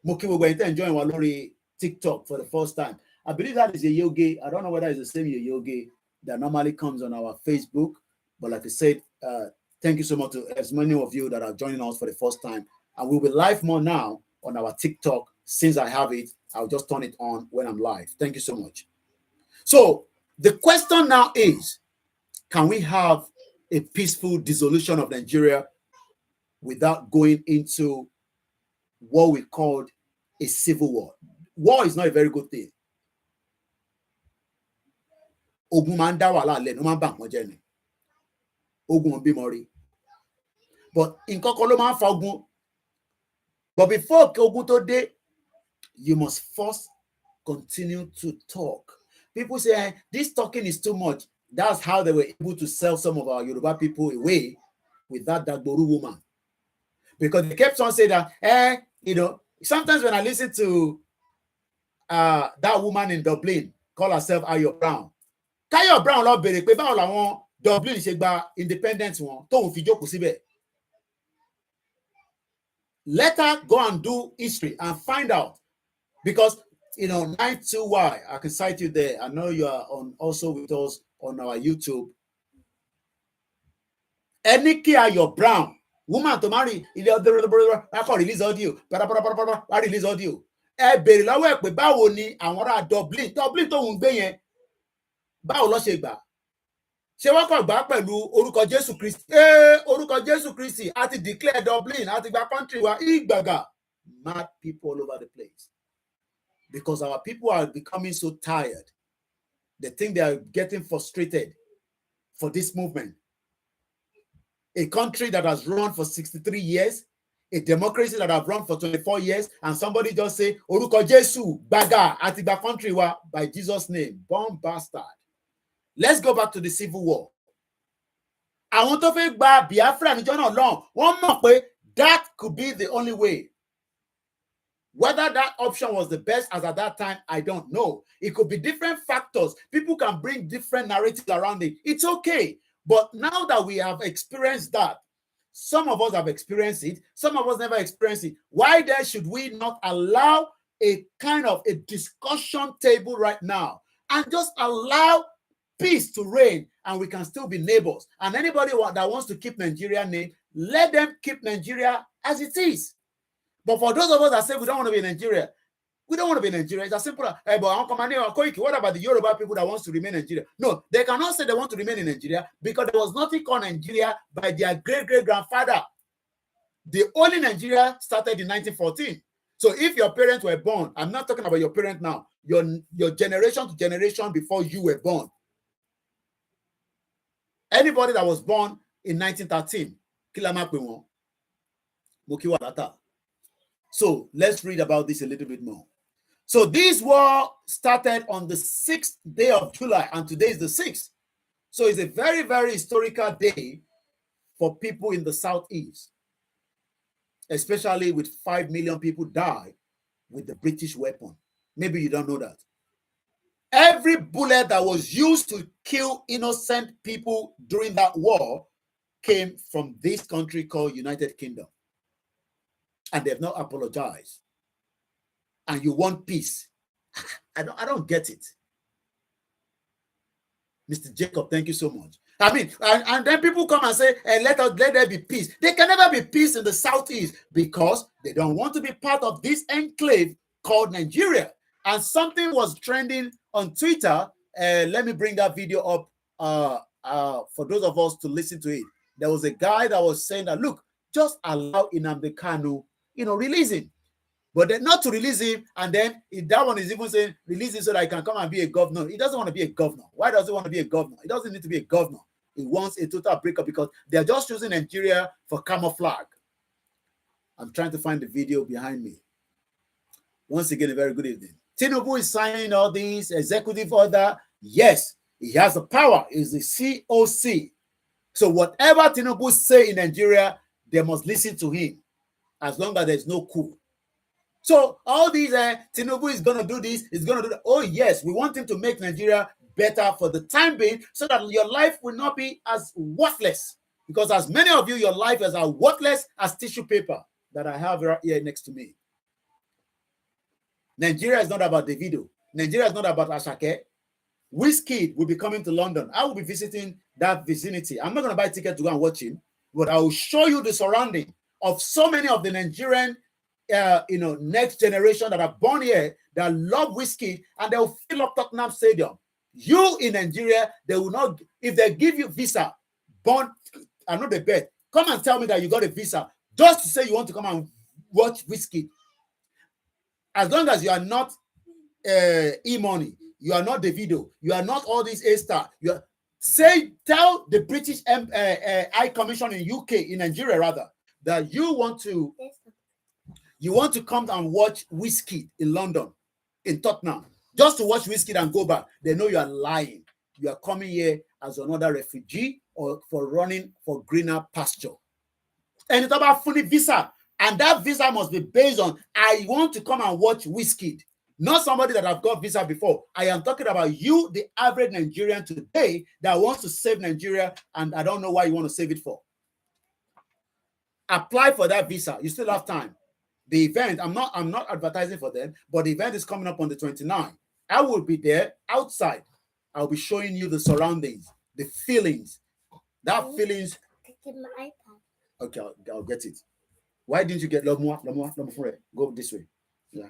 Moki, we're enjoying Walori TikTok for the first time. I believe that is a yogi. I don't know whether it's the same yogi that normally comes on our Facebook. But like I said, thank you so much to as many of you that are joining us for the first time. And we'll be live more now on our TikTok. Since I have it, I'll just turn it on when I'm live. Thank you so much. So the question now is, can we have a peaceful dissolution of Nigeria without going into what we called a civil war? War is not a very good thing. Ogun manda wala le no man ba won je ni. Ogun bimori. But in Kokoloma Fagun, but before ogun to day, you must first continue to talk. People say this talking is too much. That's how they were able to sell some of our Yoruba people away with that Dagboru woman. Because they kept on saying that, sometimes when I listen to that woman in Dublin, call herself Ayo Brown. Ayo Brown lọ bèrè pé báwo làwọn Dublin ṣe gba independence wọn tóun fi jókòó síbẹ̀. Let her go and do history and find out. Because 92Y, I can cite you there. I know you are also with us on our YouTube. Eniki Ayo Brown, woman to marry, I can release audio, I release audio. Ẹ bèrè lọ́wọ́ ẹ̀ pé báwo ni àwọn ará Dublin tó ń gbé yẹn báwo ló ṣe gbà? Ṣé wọ́n kàn gbà pẹ̀lú orúkọ Jésù Kristi? Orúkọ Jésù Kristi àti declare Dublin àti gba country wa ìgbàgà. Mad people all over the place. Because our people are becoming so tired. They think they are getting frustrated for this movement. A country that has run for 63 years, a democracy that have run for 24 years, and somebody just say, Orúkọ Jésù, Baga, Atiba country wa, by Jesus' name. Bomb bastard. Let's go back to the Civil War. Àwọn tó fẹ́ gba Biafra níjọ́ náà lọ́hùn, wọ́n mọ̀ pé that could be the only way. Whether that option was the best as at that time, I don't know. It could be different factors. People can bring different narratives around it. It's okay. But now that we have experienced that, some of us have experienced it, some of us never experienced it. Why then should we not allow a kind of a discussion table right now and just allow peace to reign, and we can still be neighbors? And anybody that wants to keep Nigeria name, let them keep Nigeria as it is. But for those of us that say we don't want to be in Nigeria, we don't want to be in Nigeria. It's as simple as, what about the Yoruba people that wants to remain in Nigeria? No, they cannot say they want to remain in Nigeria because there was nothing called Nigeria by their great-great-grandfather. The only Nigeria started in 1914. So if your parents were born, I'm not talking about your parents now, your generation to generation before you were born. Anybody that was born in 1913, So let's read about this a little bit more. So this war started on the 6th day of July, and today is the 6th. So it's a very, very historical day for people in the Southeast, especially with 5 million people died with the British weapon. Maybe you don't know that. Every bullet that was used to kill innocent people during that war came from this country called United Kingdom. And they have not apologized. And you want peace. I don't get it. Mr. Jacob, thank you so much. I mean, and then people come and say, let there be peace. There can never be peace in the Southeast because they don't want to be part of this enclave called Nigeria. And something was trending on Twitter. Let me bring that video up for those of us to listen to it. There was a guy that was saying that, look, just allow Nnamdi Kanu, release him. But then not to release him, and then that one is even saying, release him so that he can come and be a governor. He doesn't want to be a governor. Why does he want to be a governor? He doesn't need to be a governor. He wants a total breakup because they're just using Nigeria for camouflage. I'm trying to find the video behind me. Once again, a very good evening. Tinubu is signing all these executive order. Yes, he has the power. He's the COC. So whatever Tinubu say in Nigeria, they must listen to him as long as there's no coup. So all these Tinubu is going to do this, is going to do that. Oh yes, we want him to make Nigeria better for the time being so that your life will not be as worthless. Because as many of you, your life is as worthless as tissue paper that I have right here next to me. Nigeria is not about Davido. Nigeria is not about Ashake. Wizkid will be coming to London. I will be visiting that vicinity. I'm not going to buy a ticket to go and watch him, but I will show you the surrounding of so many of the Nigerian next generation that are born here that love Wizkid, and they will fill up Tottenham Stadium. You in Nigeria, they will not, if they give you visa, I know the bet. Come and tell me that you got a visa just to say you want to come and watch Wizkid. As long as you are not E-Money, you are not Davido, you are not all these A-Star, Tell the British High Commission in UK, in Nigeria rather, that you want to come and watch Whiskey in London, in Tottenham, just to watch Whiskey and go back. They know you are lying. You are coming here as another refugee or for running for greener pasture. And it's about fully visa. And that visa must be based on, I want to come and watch Whiskey. Not somebody that I've got visa before. I am talking about you, the average Nigerian today that wants to save Nigeria, and I don't know why you want to save it for. Apply for that visa. You still have time. The event, I'm not advertising for them, but the event is coming up on the 29th. I will be there outside. I'll be showing you the surroundings, the feelings. That feelings. My iPad. Okay, I'll get it. Why didn't you get Go this way. Yeah.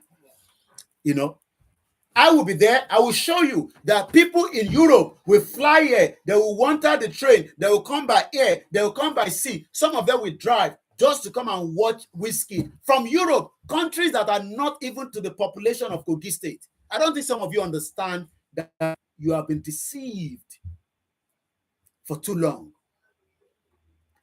You know, I will be there. I will show you that people in Europe will fly here. They will wander the train. They will come by air. They will come by sea. Some of them will drive just to come and watch Whiskey from Europe, countries that are not even to the population of Kogi State. I don't think some of you understand that you have been deceived for too long.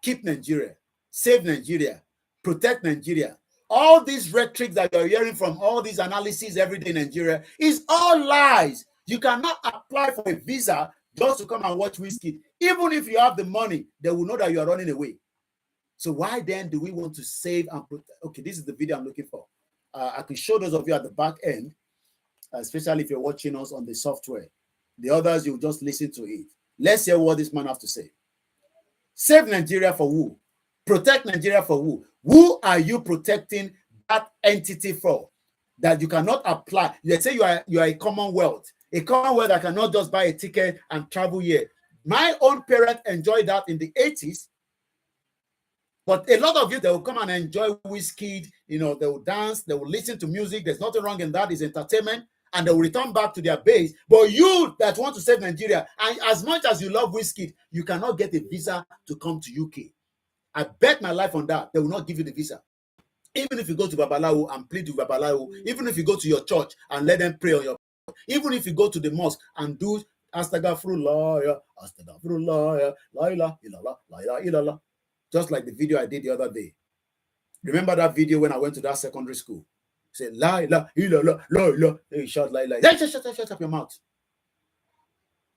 Keep Nigeria, save Nigeria, protect Nigeria. All these rhetoric that you're hearing from all these analyses every day in Nigeria is all lies. You cannot apply for a visa just to come and watch Whiskey. Even if you have the money, they will know that you are running away. So why then do we want to save and protect? Okay, this is the video I'm looking for. I can show those of you at the back end, especially if you're watching us on the software. The others, you just listen to it. Let's hear what this man has to say. Save Nigeria for who? Protect Nigeria for who? Who are you protecting that entity for? That you cannot apply. Let's say you are a Commonwealth. A Commonwealth that cannot just buy a ticket and travel here. My own parents enjoyed that in the 80s. But a lot of you, they will come and enjoy Whiskey. You know, they will dance, they will listen to music. There's nothing wrong in that. It's entertainment. And they will return back to their base. But you that want to save Nigeria, and as much as you love Whiskey, you cannot get a visa to come to UK. I bet my life on that. They will not give you the visa. Even if you go to Babalawo and plead with Babalawo, even if you go to your church and let them pray on your, even if you go to the mosque and do Astagfirullah, Astagfirullah, la ilaha illallah, la ilaha illallah, just like the video I did the other day. Remember that video when I went to that secondary school? Say la ilaha illallah, la ilaha. They shout la ilaha. Hey, shut up your mouth.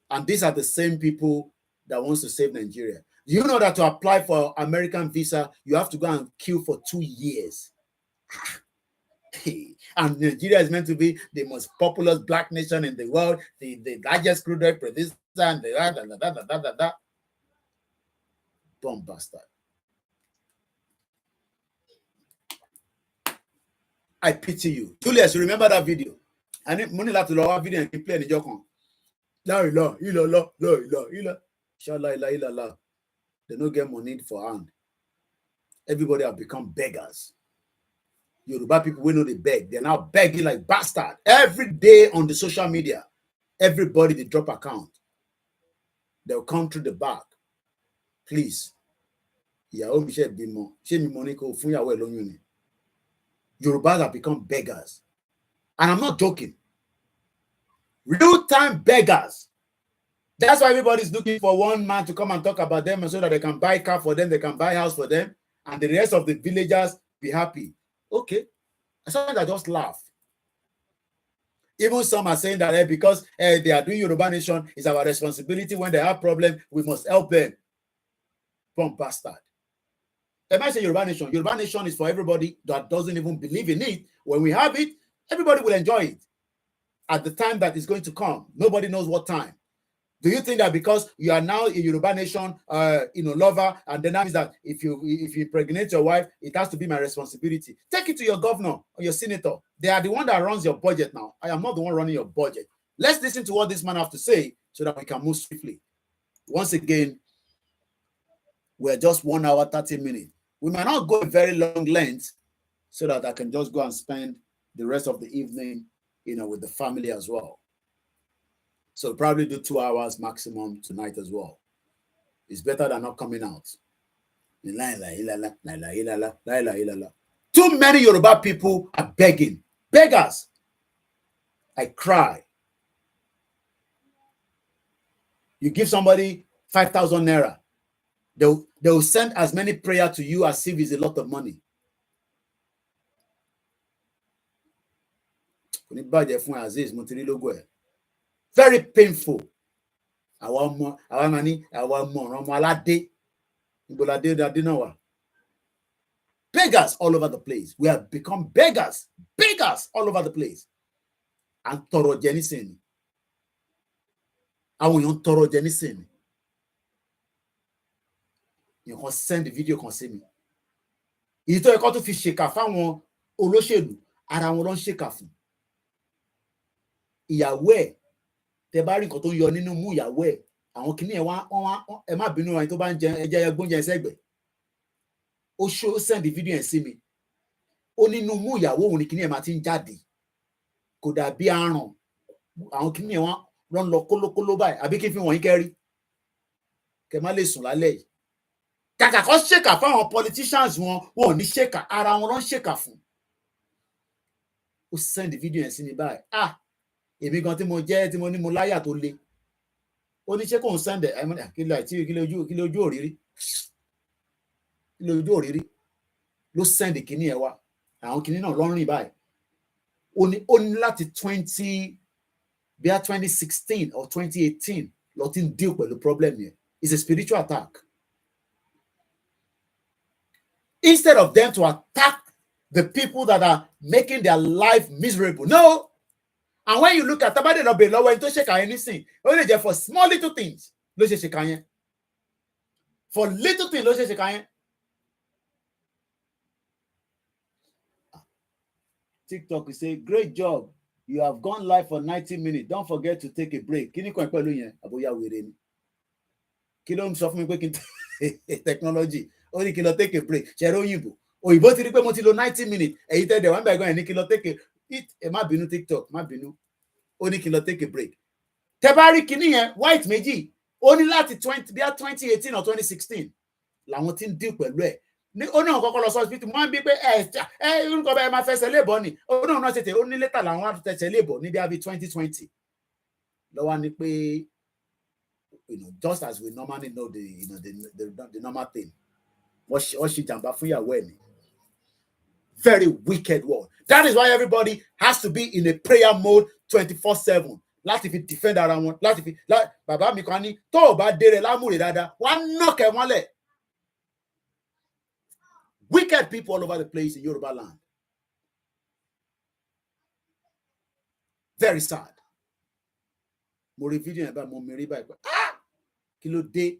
And these are the same people that wants to save Nigeria. You know that to apply for American visa, you have to go and queue for 2 years. And Nigeria is meant to be the most populous black nation in the world, the largest crude oil producer, and the bomb bastard. I pity you. Julius, you remember that video? I need money to lower video and play in the Jokon. La ilaha illallah, la ilaha illallah. Inshallah, la ilaha. They don't get money for hand. Everybody have become beggars. Yoruba people, we know they beg. They're now begging like bastard. Every day on the social media, everybody they drop account. They'll come through the back. Please. Yorubas have become beggars. And I'm not joking. Real-time beggars. That's why everybody's looking for one man to come and talk about them so that they can buy car for them, they can buy house for them, and the rest of the villagers be happy. Okay. Sometimes I just laugh. Even some are saying that because they are doing Yoruba Nation, it's our responsibility. When they have problems, we must help them. Bomb bastard. Am I saying Yoruba Nation? Yoruba Nation is for everybody that doesn't even believe in it. When we have it, everybody will enjoy it. At the time that is going to come, nobody knows what time. Do you think that because you are now a Yoruba Nation, lover, and then that means that if you impregnate your wife, it has to be my responsibility? Take it to your governor or your senator. They are the one that runs your budget now. I am not the one running your budget. Let's listen to what this man has to say so that we can move swiftly. Once again, we're just 1 hour, 30 minutes. We might not go a very long length so that I can just go and spend the rest of the evening, with the family as well. So probably do 2 hours maximum tonight as well. It's better than not coming out. Too many Yoruba people are begging. Beggars. I cry. You give somebody 5,000 naira, they'll send as many prayer to you as if it's a lot of money. Very painful. Beggars all over the place. We have become beggars all over the place. And tọrọ jẹ nísìnyí. Àwọn èèyàn tọrọ jẹ nísìnyí. You can send the video kan sí mi. Èyí tó yẹ kó tún fi ṣèkà fáwọn olóṣèlú, ara wọn ló ń ṣèkà fún. Ìyàwó ẹ̀, tẹ bá rí nǹkan tó ń yọ nínú mú ìyàwó ẹ̀, àwọn kìíní ẹ̀ wá ẹ má bínú ẹni tó bá ń jẹ ẹjẹ gbóúnjẹ sẹ́gbẹ̀ẹ́. Ó send the video ẹ̀ sí mi. Ó nínú mú ìyàwó òun ni kìíní ẹ̀ máa ti ń jáde. Kò dàbí àrùn. Àwọn kìíní ẹ̀ wọ́n lọ kólókóló báyìí. Àbí kí n fi wọ̀nyí kẹ́rí. Kẹ má lè sùn lálẹ́ yìí. Kàkà kó ṣèkà fáwọn politicians wọn ò ní ṣèkà, ara wọn ló ń ṣèkà fún. Ó send the video ẹ̀ sí mi báyìí. Èmi gan tí mo jẹ́ tí mo ní mo láyà tó le. Ó ní ṣé kò ń send ẹ̀ kí lójú òrírí. Kí lójú òrírí. Ló send kìíní ẹ̀ wá. Àwọn kìíní náà ló ń rìn báyìí. Ó ní láti 2016 or 2018 ló ti ń deal pẹ̀lú problem yẹn. It's a spiritual attack. Instead of them to attack the people that are making their life miserable. No. And when you look at somebody not below when to shake anything, only just for small little things, lo ṣe ṣe kan yẹn. For little things, lo ṣe ṣe kan yẹn. TikTok is say, great job. You have gone live for 90 minutes. Don't forget to take a break. Kí ni kan pẹ̀lú yẹn? Àbóyá wèrè ni. Kí ló ń sọ fún mi pé kí n technology. Ó ní kí lọ take a break. Ṣẹ̀rọ òyìnbó. Òyìnbó ti rí pé mo ti lo 90 minutes. Èyí tẹ́ dẹ̀ wọ́n bẹ̀ gan ẹ̀ ní kí lọ take a má bínú TikTok, má bínú. Ó ní kí lọ take a break. Tẹ́ bá rí kíní yẹn, white méjì. Ó ní láti 2018 or 2016. Làwọn tí ń deal pẹ̀lú ẹ̀. Ó ní ọ̀kọ́kọ́ lọ sọ́ọ́sì wọ́n ń bí pé orúkọ bẹ́ẹ̀ máa fẹsẹ̀ léèbọ̀ ni. Ó ní ọ̀nà tètè ó ní létà làwọn á tẹ̀sẹ̀ léèbọ̀ níbi àbí 2020. Lọ́wọ́ ni pé just as we normally know the normal thing. What she jàmbá fún ìyàwó ẹ̀ ni. Very wicked word. That is why everybody has to be in a prayer mode 24/7. Láti fi defend ara wọn. Láti fi bàbá mi kan ní tó o bá dére lámúre dáadáa, wọ́n á nọ́ọ̀kẹ́ wọn lẹ̀. Wicked people all over the place in Yoruba land. Very sad. Mo rí fídíò yẹn bá mo mi rí báyìí pé kí ló dé?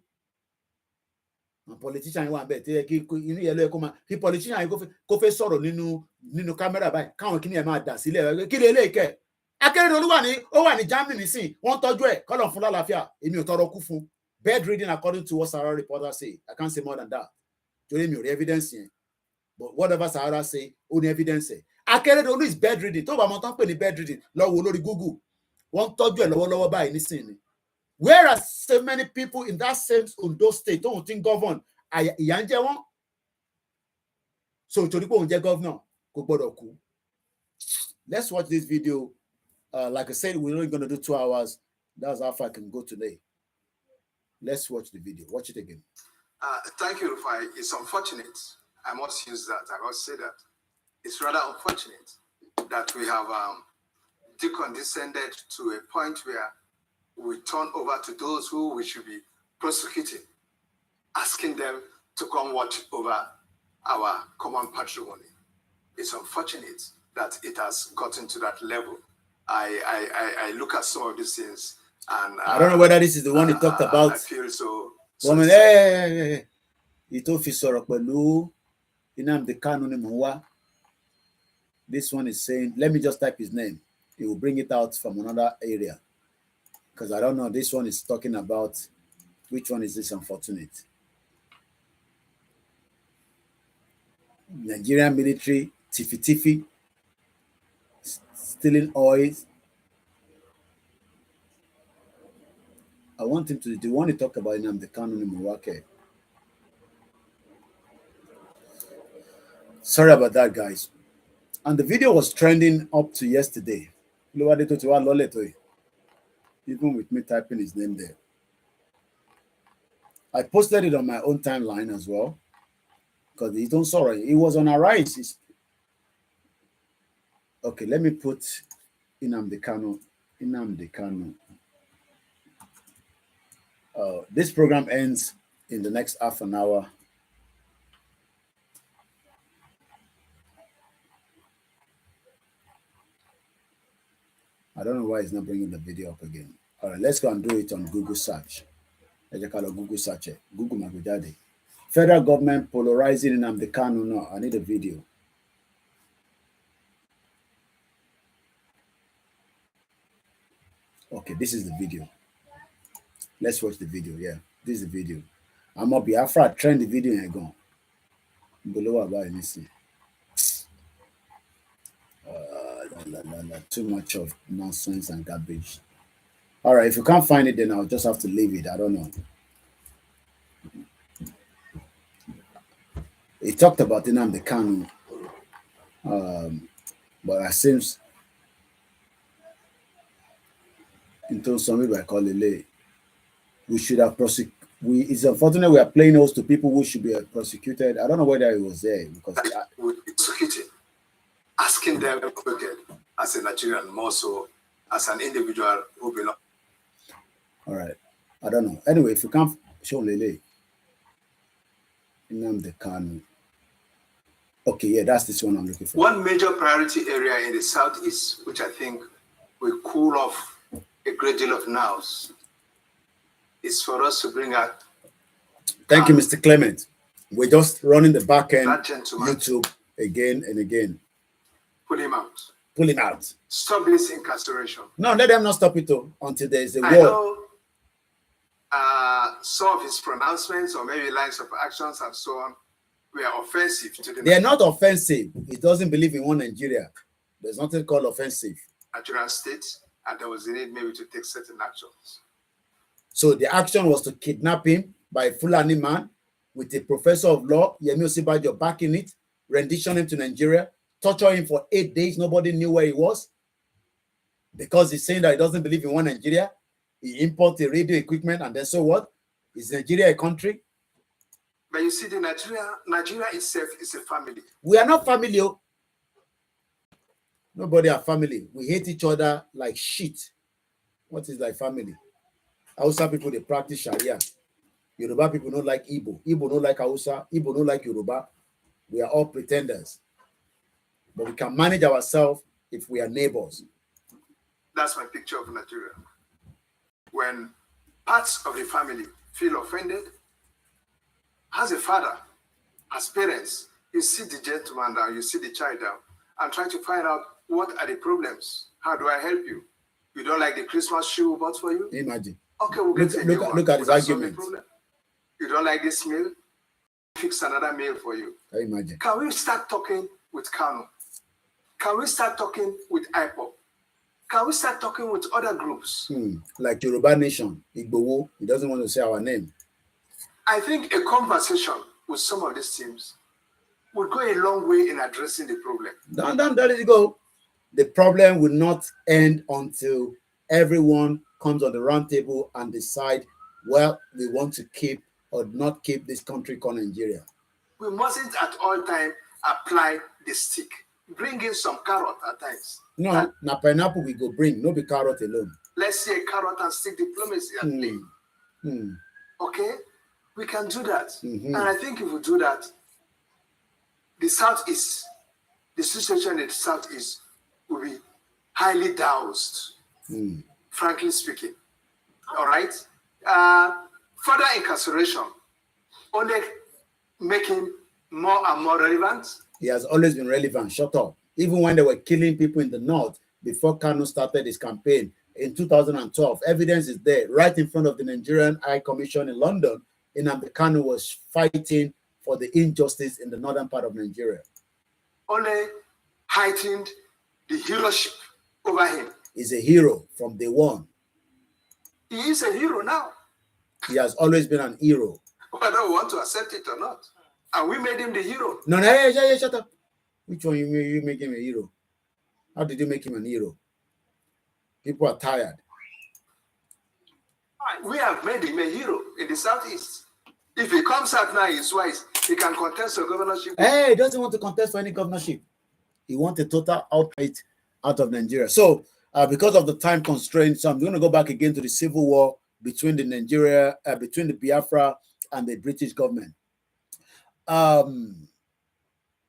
Àwọn politician yẹn wà bẹ́ẹ̀ tí kí inú yẹn ló yẹ kó máa kí politician yẹn kó fẹ́ sọ̀rọ̀ nínú kámẹ́rà báyìí káwọn kí ni ẹ̀ máa dà sílẹ̀ kí lè lè kẹ́. Akérédolú wà ní Germany nísìn wọ́n tọ́jú ẹ̀ kọ́lọ̀ fún lálàáfíà èmi ò tọrọ kú fún. Bed reading according to what Sahara reporter say. I can't say more than that. Torí mi ò rí evidence yẹn. But whatever Sahara say, ó ní evidence ẹ̀. Akérédolú is bed reading. Tó bá mọ tán pè ní bed reading lọ wo lórí Google. Wọ́n tọ́jú ẹ̀ lọ́wọ́lọ́wọ́ báyìí nísìn ni. Whereas so many people in that same Ondo state don't think govern ìyà ń jẹ wọ́n. So torí pé òun jẹ́ governor kò gbọ́dọ̀ kú. Let's watch this video. Like I said, we're only going to do 2 hours. That's how far I can go today. Let's watch the video. Watch it again. Thank you, Rufai. It's unfortunate. I must use that. I must say that. It's rather unfortunate that we have decondescended to a point where we turn over to those who we should be prosecuting, asking them to come watch over our common patrimony. It's unfortunate that it has gotten to that level. I look at some of these things and I don't know whether this is the one he talked about. I feel so. Woman, ito fi sọ̀rọ̀ pẹ̀lú Nnamdi Kanu ni mo wá. This one is saying, let me just type his name. He will bring it out from another area. Because I don't know. This one is talking about which one is this unfortunate. Nigerian military, tiffy, stealing oil. I want him to, the one he talked about in the Kanu in Milwaukee. Sorry about that, guys. And the video was trending up to yesterday. Even with me typing his name there. I posted it on my own timeline as well. Because he don't sorry. It was on a rise. Okay, let me put Nnamdi Kanu. Nnamdi Kanu. This program ends in the next half an hour. I don't know why it's not bringing the video up again. All right, let's go and do it on Google search. Google search it. Google Magudade. Federal government polarizing Nnamdi Kanu. No, I need a video. Okay, this is the video. Let's watch the video. Yeah, this is the video. I'm up Biafra, trend the video and go. Below about anything. Too much of nonsense and garbage. All right, if you can't find it, then I'll just have to leave it. I don't know. He talked about Nnamdi Kanu, but it seems into some people I call it late. We should have prosecuted. It's unfortunate we are playing those to people who should be prosecuted. I don't know whether it was there because would be prosecuted, asking them as a Nigerian, more so as an individual who belongs. All right, I don't know. Anyway, if you can't show Lele, Nnamdi Kanu. Okay, yeah, that's this one I'm looking for. One major priority area in the southeast, which I think will cool off a great deal of nerves, is for us to bring out. Thank you, Mr. Clement. We're just running the back end YouTube again and again. Pull him out. Pull him out. Stop this incarceration. No, let them not stop it though, until there is a war. I know some of his pronouncements or maybe lines of actions and so on were offensive to the. They are not offensive. He doesn't believe in one Nigeria. There's nothing called offensive. Nigerian state, and there was a need maybe to take certain actions. So the action was to kidnap him by a Fulani man with a professor of law, Yemi Osibajo, backing it, rendition him to Nigeria, torture him for 8 days. Nobody knew where he was because he's saying that he doesn't believe in one Nigeria. He imports the radio equipment, and then so what? Is Nigeria a country? But you see, the Nigeria itself is a family. We are not family. Nobody are family. We hate each other like shit. What is like family? Hausa people, they practice Sharia. Yoruba people don't like Igbo. Igbo don't like Hausa. Igbo don't like Yoruba. We are all pretenders. But we can manage ourselves if we are neighbors. That's my picture of Nigeria. When parts of the family feel offended, as a father, as parents, you sit the gentleman down, you sit the child down, and try to find out what are the problems. How do I help you? You don't like the Christmas shoe we bought for you? Imagine. Okay, we'll get look at his argument. You don't like this meal? Fix another meal for you. I imagine. Can we start talking with Kanu? Can we start talking with IPOP? Can we start talking with other groups? Like Yoruba Nation, Igbowo, he doesn't want to say our name. I think a conversation with some of these teams would go a long way in addressing the problem. There you go. The problem will not end until everyone comes on the round table and decide, well, we want to keep or not keep this country called Nigeria. We mustn't at all times apply the stick. Bring in some carrot at times. No, na pineapple we go bring, no be carrot alone. Let's see a carrot and stick diplomacy at play. Okay? We can do that. And I think if we do that, the Southeast, the situation in the Southeast will be highly doused, frankly speaking. All right? Further incarceration, only making more and more relevant. He has always been relevant. Shut up. Even when they were killing people in the north before Kanu started his campaign in 2012, evidence is there right in front of the Nigerian High Commission in London. Nnamdi Kanu was fighting for the injustice in the northern part of Nigeria. Only heightened the heroship over him. He's a hero from day one. He is a hero now. He has always been an hero. Whether we want to accept it or not. And we made him the hero. No, shut up. Which one you make him a hero? How did you make him an hero? People are tired. We have made him a hero in the Southeast. If he comes out now, he's wise. He can contest for governorship. Hey, he doesn't want to contest for any governorship. He wants a total outright out of Nigeria. So, because of the time constraints, so I'm going to go back again to the civil war between between the Biafra and the British government.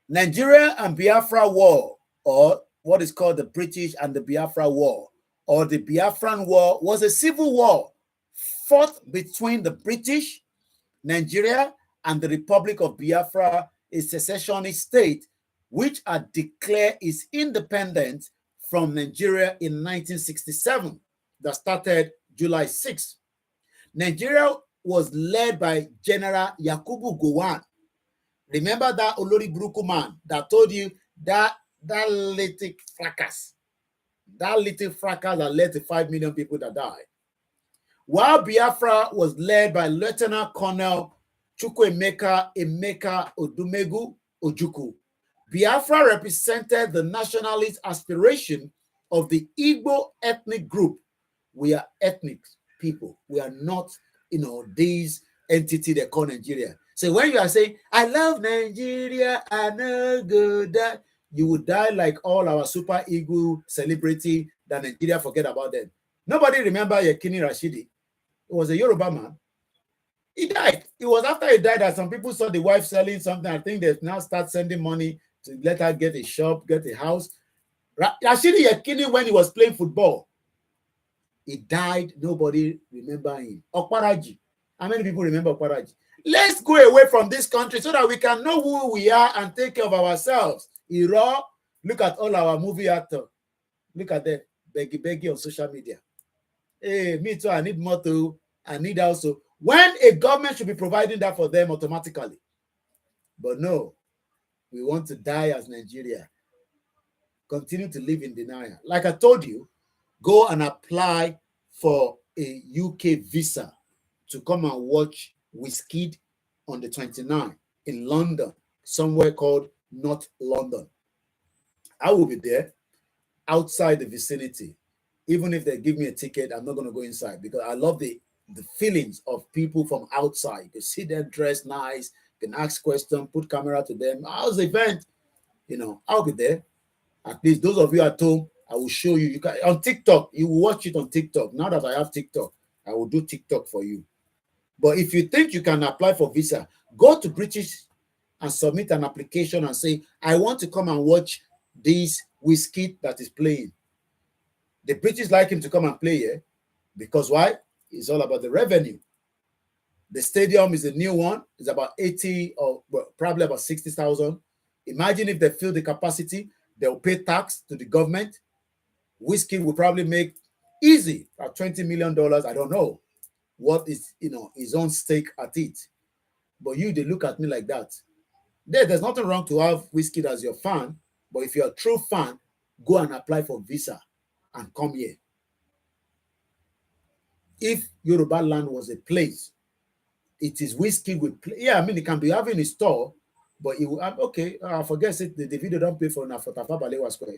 Nigeria and Biafra war, or what is called the British and the Biafra war, or the Biafran war, was a civil war fought between the British, Nigeria, and the Republic of Biafra, a secessionist state, which had declared its independence from Nigeria in 1967, that started July 6. Nigeria was led by General Yakubu Gowon. Remember that Olori Buruku man that told you that little fracas that led to 5 million people that died. While Biafra was led by Lieutenant Colonel Chukwuemeka Odumegu Ojukwu, Biafra represented the nationalist aspiration of the Igbo ethnic group. We are ethnic people. We are not, these entity they call Nigeria. So when you are saying, I love Nigeria, I know good, that you would die like all our super ego celebrity that Nigeria forget about them. Nobody remember Yekini Rashidi. It was a Yoruba man. He died. It was after he died that some people saw the wife selling something. I think they now start sending money to let her get a shop, get a house. Rashidi Yekini, when he was playing football, he died. Nobody remember him. Okparaji. How many people remember Okparaji? Let's go away from this country so that we can know who we are and take care of ourselves. Iro, look at all our movie actors. Look at them, beggy on social media. Hey, me too, I need more too. I need also. When a government should be providing that for them automatically. But no, we want to die as Nigeria. Continue to live in denial. Like I told you, go and apply for a UK visa to come and watch Wizkid on the 29th in London, somewhere called North London. I will be there outside the vicinity. Even if they give me a ticket, I'm not going to go inside because I love the feelings of people from outside. You can see them dressed nice, you can ask questions, put camera to them. How's the event? I'll be there. At least those of you at home, I will show you. You can on TikTok, you will watch it on TikTok. Now that I have TikTok, I will do TikTok for you. But if you think you can apply for visa, go to British and submit an application and say, I want to come and watch this Wizkid that is playing. The British like him to come and play here because why? It's all about the revenue. The stadium is a new one. It's about 80 or probably about 60,000. Imagine if they fill the capacity, they'll pay tax to the government. Wizkid will probably make easy at $20 million. I don't know what is his own stake at it. But they look at me like that. There's nothing wrong to have Wizkid as your fan, but if you're a true fan, go and apply for visa and come here. If Yoruba land was a place, it is Wizkid with play. Yeah, I mean, it can be having a store, but it will have, okay, I forget it. The video don't pay for now for Tafa Balewa Square.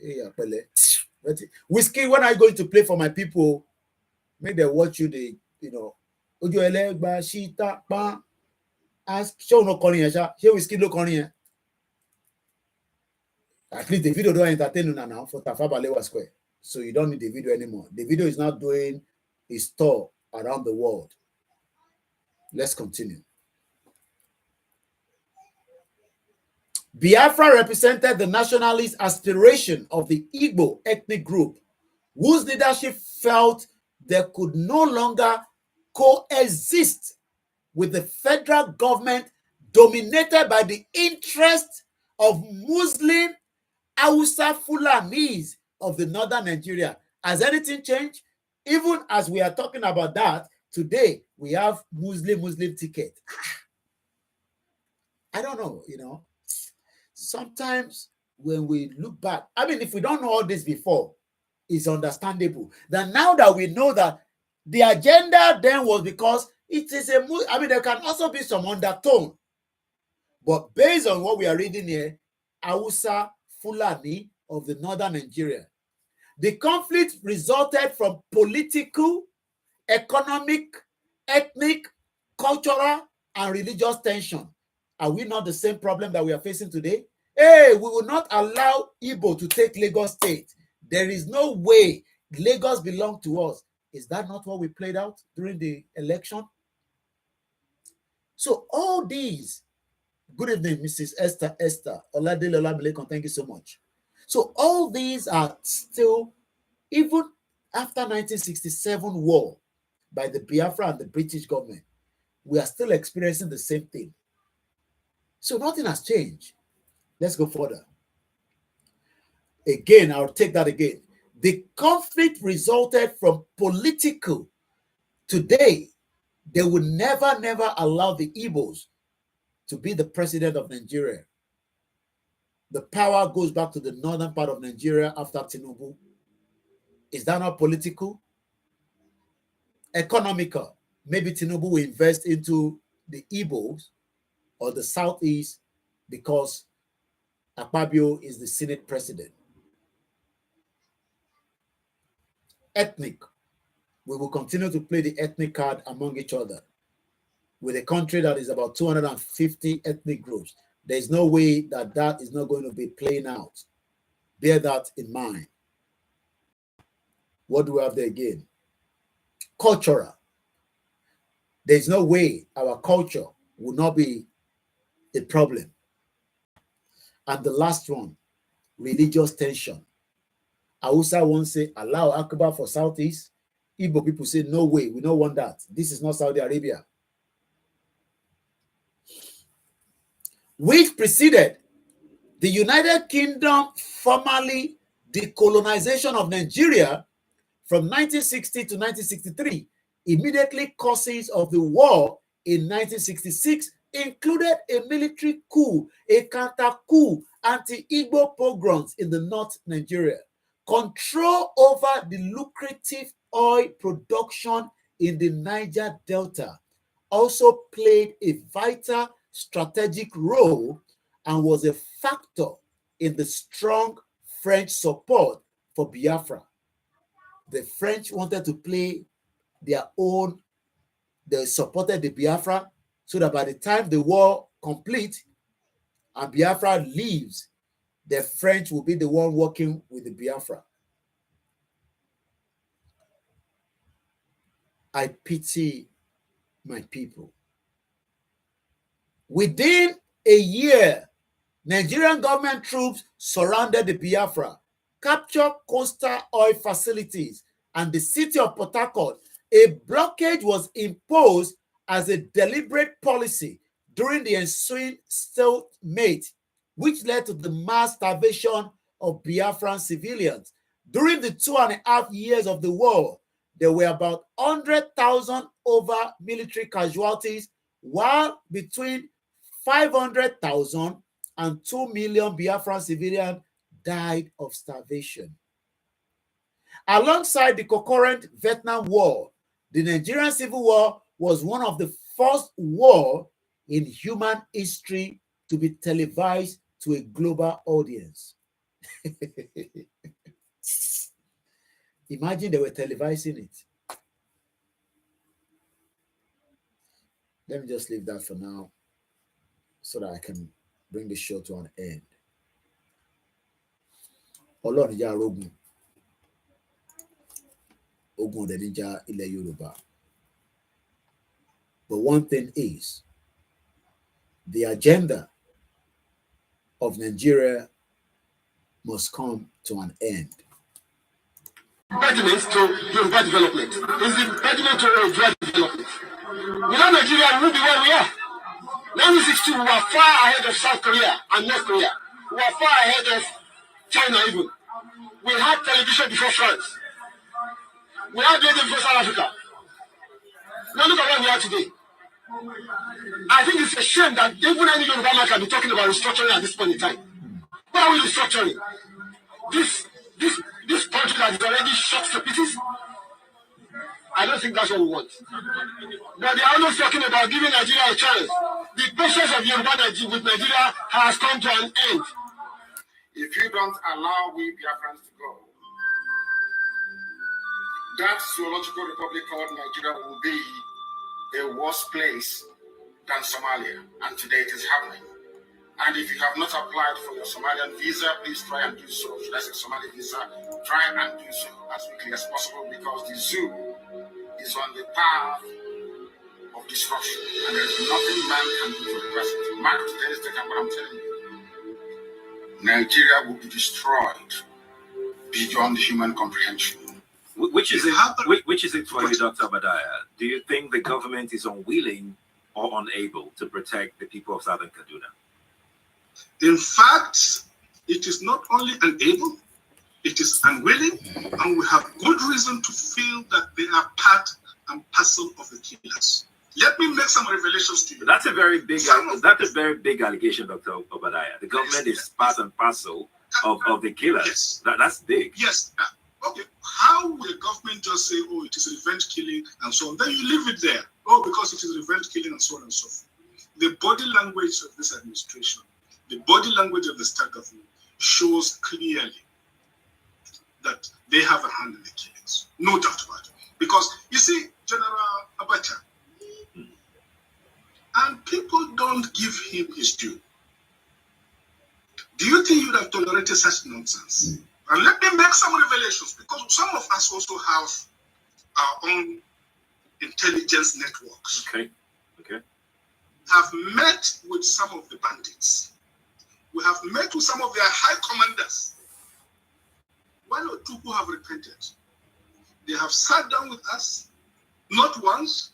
Wizkid, when I going to play for my people, make them watch you, Ojo Elegba, Shita, Pan, ask, show no calling here, here Wizkid no calling here. At least the video don't entertain you now for Tafa Balewa Square. So you don't need the video anymore. The video is not doing his tour around the world. Let's continue. Biafra represented the nationalist aspiration of the Igbo ethnic group, whose leadership felt they could no longer coexist with the federal government dominated by the interests of Muslim Hausa Fulanis of the northern Nigeria. Has anything changed? Even as we are talking about that, today we have Muslim ticket. I don't know, Sometimes when we look back, I mean, if we don't know all this before, it's understandable. That now that we know that the agenda then was because it is there can also be some undertone. But based on what we are reading here, Hausa Fulani of the northern Nigeria, the conflict resulted from political, economic, ethnic, cultural, and religious tension. Are we not the same problem that we are facing today? Hey, we will not allow Igbo to take Lagos State. There is no way. Lagos belongs to us. Is that not what we played out during the election? So all these, good evening, Mrs. Esther Oladele Olamilekon, thank you so much. So all these are still, even after 1967 war by the Biafra and the British government, we are still experiencing the same thing. So nothing has changed. Let's go further. Again, I'll take that again. The conflict resulted from political. Today, they will never allow the Igbos to be the president of Nigeria. The power goes back to the northern part of Nigeria after Tinubu. Is that not political? Economical. Maybe Tinubu will invest into the Igbos or the Southeast because Akpabio is the Senate president. Ethnic. We will continue to play the ethnic card among each other. With a country that is about 250 ethnic groups, there is no way that that is not going to be playing out. Bear that in mind. What do we have there again? Cultural. There is no way our culture will not be a problem. And the last one, religious tension. Hausa once say, allow Akbar for Southeast. Igbo people say, no way, we don't want that. This is not Saudi Arabia. Which preceded the United Kingdom formally decolonization of Nigeria from 1960 to 1963. Immediately causes of the war in 1966 included a military coup, a counter-coup, anti-Igbo pogroms in the North Nigeria. Control over the lucrative oil production in the Niger Delta also played a vital strategic role and was a factor in the strong French support for Biafra. The French wanted to play their own, they supported the Biafra so that by the time the war complete and Biafra leaves, the French will be the one working with the Biafra. I pity my people. Within a year, Nigerian government troops surrounded the Biafra, captured coastal oil facilities, and the city of Port Harcourt. A blockade was imposed as a deliberate policy during the ensuing stalemate, which led to the mass starvation of Biafran civilians. During the 2.5 years of the war, there were about 100,000 over military casualties, while between 500,000 and 2 million Biafran civilians died of starvation. Alongside the concurrent Vietnam War, the Nigerian Civil War was one of the first wars in human history to be televised to a global audience. Imagine they were televising it. Let me just leave that for now so that I can bring the show to an end. Ọlọ́run jẹ́ arógun. Ogun ọ̀dẹ̀ ní jà ilẹ̀ Yorùbá. But one thing is, the agenda of Nigeria must come to an end. Impediments to Yoruba development. Is the impediment to Yoruba development. Without Nigeria, we will be where we are. 1962, we were far ahead of South Korea and North Korea. We were far ahead of China even. We had television before France. We had radio before South Africa. Now look at where we are today. I think it's a shame that even any Yoruba man can be talking about restructuring at this point in time. What are we restructuring? This country that is already shot to pieces? I don't think that's what we want. But they are always talking about giving Nigeria a chance. The patience of Yoruba with Nigeria has come to an end. If you don't allow we Biafrans to go, that zoological republic called Nigeria will be a worse place than Somalia, and today it is happening. And if you have not applied for your Somalian visa, please try and do so. Should I say Somali visa? Try and do so as quickly as possible, because the zoo is on the path of destruction, and there is nothing man can do for the present. Mark today's date, but I'm telling you, Nigeria will be destroyed beyond human comprehension. Which is it for you, Dr. Obadiah? Do you think the government is unwilling or unable to protect the people of Southern Kaduna? In fact, it is not only unable, it is unwilling, and we have good reason to feel that they are part and parcel of the killers. Let me make some revelations to you. That's a very big allegation, Dr. Obadiah. The government is part and parcel of the killers. Yes. That's big. Yes. Okay. How will the government just say, oh, it is revenge killing and so on? Then you leave it there. Oh, because it is revenge killing and so on and so forth. The body language of this administration, the body language of the state government shows clearly that they have a hand in the killings. No doubt about it. Because, you see, General Abacha, and people don't give him his due. Do you think you would have tolerated such nonsense? And let me make some revelations, because some of us also have our own intelligence networks. Okay. Have met with some of the bandits. We have met with some of their high commanders. One or two who have repented. They have sat down with us, not once,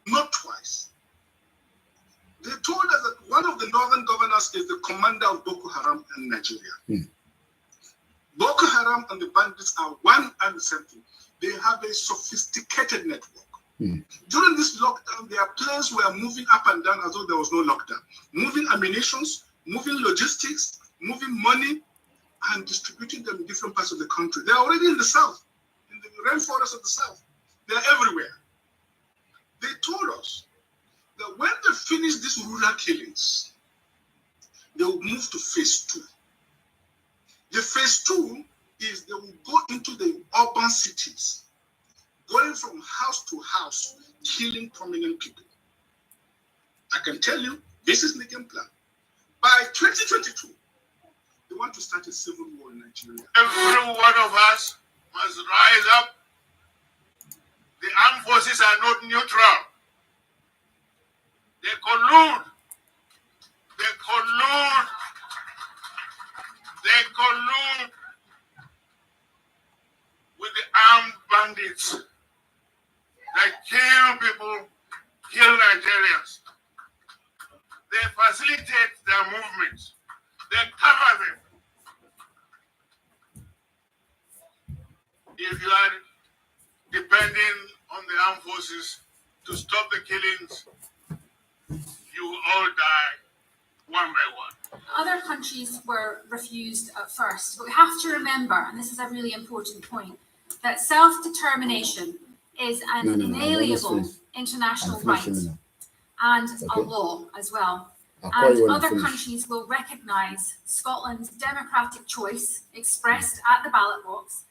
not twice. They told us that one of the northern governors is the commander of Boko Haram in Nigeria. Boko Haram and the bandits are one and the same thing. They have a sophisticated network. During this lockdown, their planes were moving up and down as though there was no lockdown. Moving ammunitions, moving logistics, moving money, and distributing them in different parts of the country. They're already in the south, in the rainforest of the south. They're everywhere. They told us that when they finish these rural killings, they will move to phase 2. The phase 2 is they will go into the urban cities, going from house to house, killing prominent people. I can tell you, this is the game plan. By 2022, they want to start a civil war in Nigeria. Every one of us must rise up. The armed forces are not neutral. They collude. With the armed bandits that kill people, kill Nigerians. They facilitate their movements. They cover them. If you are depending on the armed forces to stop the killings, you will all die one by one. Other countries were refused at first, but we have to remember, and this is a really important point, that self-determination is an inalienable international right and a law as well. And other countries will recognise Scotland's democratic choice expressed at the ballot box.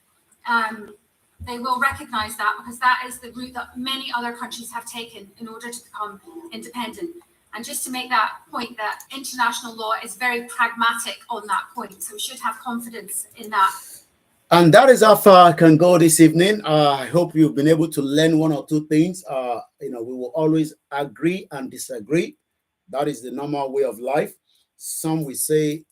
They will recognise that because that is the route that many other countries have taken in order to become independent. And just to make that point, that international law is very pragmatic on that point. So we should have confidence in that. And that is how far I can go this evening. I hope you've been able to learn one or two things. We will always agree and disagree. That is the normal way of life. Some will say,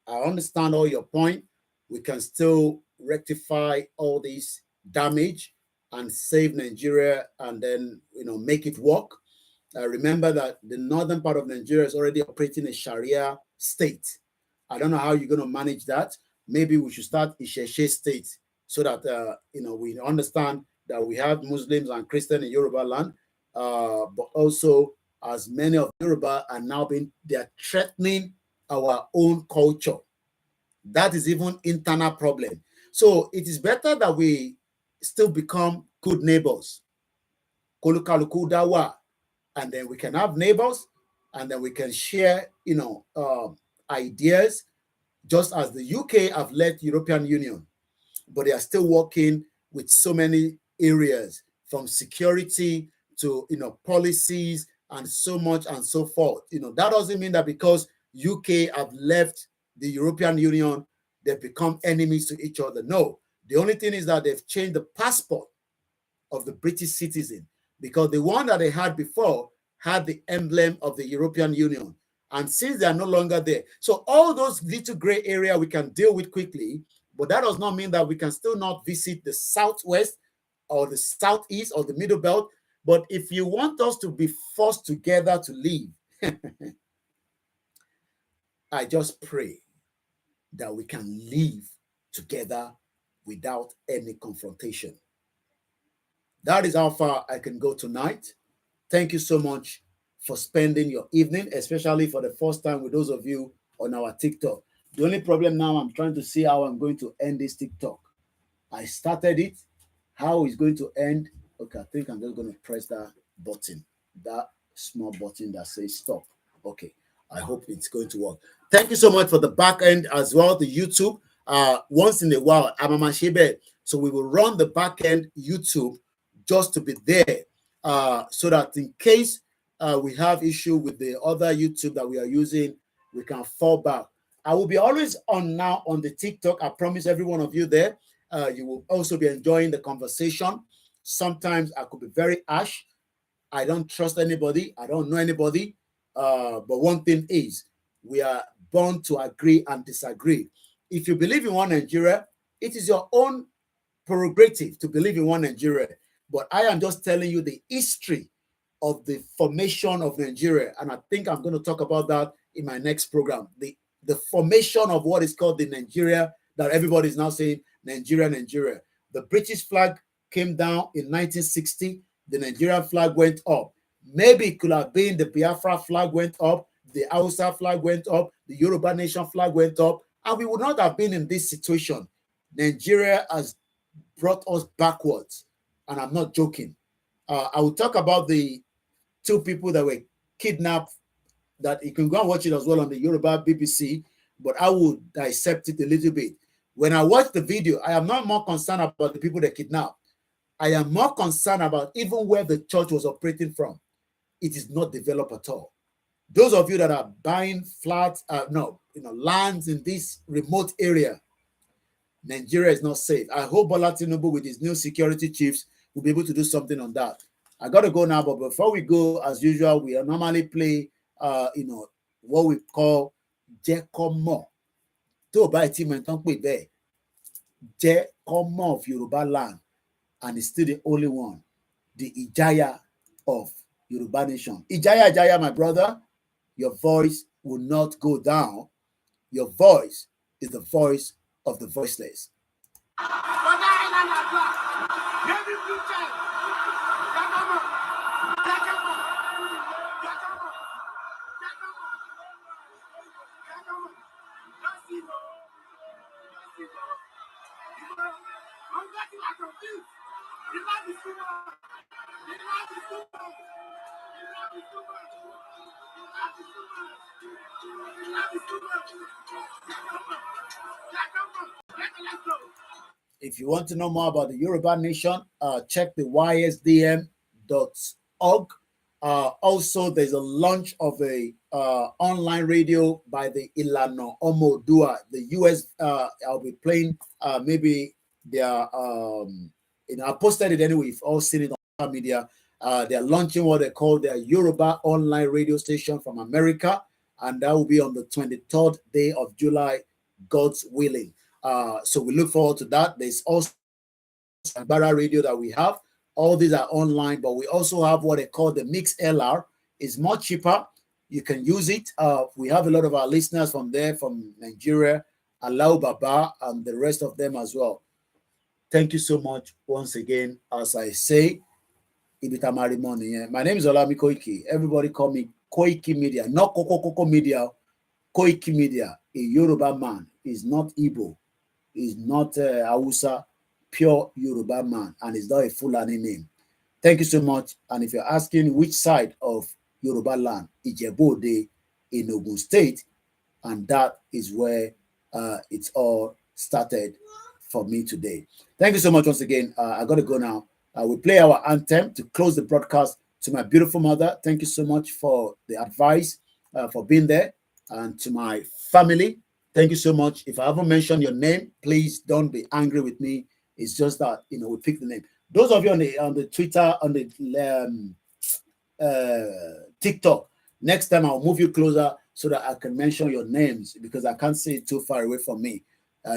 I understand all your point. We can still rectify all this damage and save Nigeria and then, make it work. Remember that the northern part of Nigeria is already operating a Sharia state. I don't know how you're going to manage that. Maybe we should start a Sheshe state so that, we understand that we have Muslims and Christians in Yoruba land, but also as many of Yoruba are now they're threatening our own culture. That is even internal problem. So it is better that we still become good neighbors. And then we can have neighbors, and then we can share, ideas, just as the UK have left European Union, but they are still working with so many areas, from security to, policies and so much and so forth. That doesn't mean that because UK have left the European Union, they've become enemies to each other. No, the only thing is that they've changed the passport of the British citizen, because the one that they had before had the emblem of the European Union. And since they are no longer there, so all those little gray area we can deal with quickly, but that does not mean that we can still not visit the Southwest or the Southeast or the Middle Belt. But if you want us to be forced together to live, I just pray that we can live together without any confrontation. That is how far I can go tonight. Thank you so much for spending your evening, especially for the first time with those of you on our TikTok. The only problem now, I'm trying to see how I'm going to end this TikTok. I started it. How it's going to end? Okay, I think I'm just going to press that button, that small button that says stop. Okay, I hope it's going to work. Thank you so much for the back end as well, the YouTube. Once in a while, I'm a Mashebe, so we will run the back end YouTube just to be there, so that in case we have issue with the other YouTube that we are using, we can fall back. I will be always on now on the TikTok. I promise every one of you there. You will also be enjoying the conversation. Sometimes I could be very harsh. I don't trust anybody. I don't know anybody. But one thing is, we are born to agree and disagree. If you believe in one Nigeria, it is your own prerogative to believe in one Nigeria. But I am just telling you the history of the formation of Nigeria. And I think I'm going to talk about that in my next program. The formation of what is called the Nigeria that everybody is now saying, Nigeria, Nigeria. The British flag came down in 1960. The Nigerian flag went up. Maybe it could have been the Biafra flag went up, the Hausa flag went up, the Yoruba nation flag went up, and we would not have been in this situation. Nigeria has brought us backwards, and I'm not joking. I will talk about the two people that were kidnapped, that you can go and watch it as well on the Yoruba BBC, but I would dissect it a little bit. When I watch the video, I am not more concerned about the people that kidnapped. I am more concerned about even where the church was operating from. It is not developed at all. Those of you that are buying flats, lands in this remote area, Nigeria is not safe. I hope Bola Tinubu with his new security chiefs will be able to do something on that. I got to go now, but before we go, as usual, we normally play, what we call Jekomo. To buy team and don't pay there. Jekomo of Yoruba land, and it's still the only one, the Ijaya of Yoruba nation. Ijaya, my brother, your voice will not go down. Your voice is the voice of the voiceless. If you want to know more about the Yoruba nation, check the ysdm.org. Also, there's a launch of a online radio by the Ilana Omodua. The US, I'll be playing maybe their, I posted it anyway. You've all seen it on social media. They're launching what they call their Yoruba online radio station from America, and that will be on the 23rd day of July, God's willing. So we look forward to that. There's also Bara radio that we have. All these are online, but we also have what they call the Mix LR. It's much cheaper. You can use it. We have a lot of our listeners from there, from Nigeria, Alao Baba, and the rest of them as well. Thank you so much once again. As I say, Ibitamari Money. My name is Olami Koiki. Everybody call me Koiki Media, not Koko Media. Koiki Media, a Yoruba man, is not Igbo, is not Hausa, pure Yoruba man, and is not a Fulani name. Thank you so much. And if you're asking which side of Yoruba land, Ijebu-Ode in Ogun State, and that is where it's all started for me today. Thank you so much once again. I got to go now. We play our anthem to close the broadcast To my beautiful mother, thank you so much for the advice, for being there. And to my family, thank you so much. If I haven't mentioned your name, please don't be angry with me. It's just that, you know, we pick the name. Those of you on the Twitter, on the TikTok, next time I'll move you closer so that I can mention your names, because I can't see it too far away from me.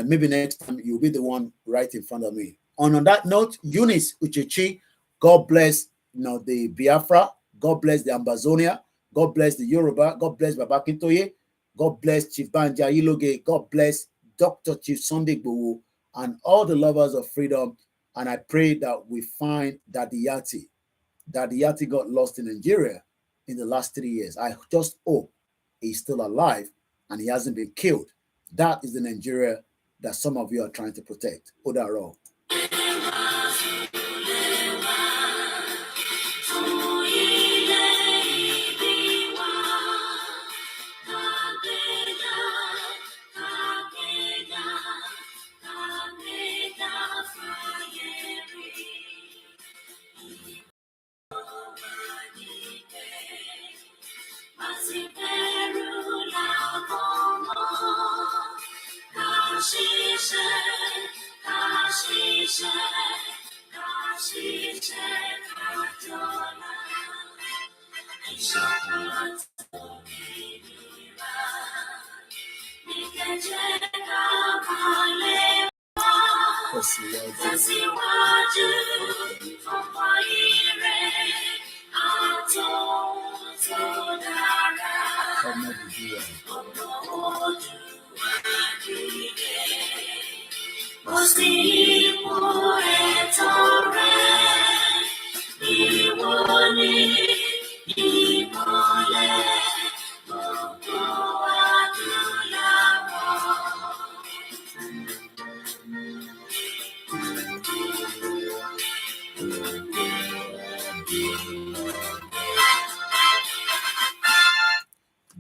Maybe next time you'll be the one right in front of me. On that note, Eunice Uchechi, God bless, you know, the Biafra. God bless the Ambazonia. God bless the Yoruba. God bless Baba Kintoye. God bless Chief Banja Iloge. God bless Dr. Chief Sunday Gbowo and all the lovers of freedom. And I pray that we find Daddy Yati. Daddy Yati got lost in Nigeria in the last 3 years. I just hope he's still alive and he hasn't been killed. That is the Nigeria that some of you are trying to protect. Odaro.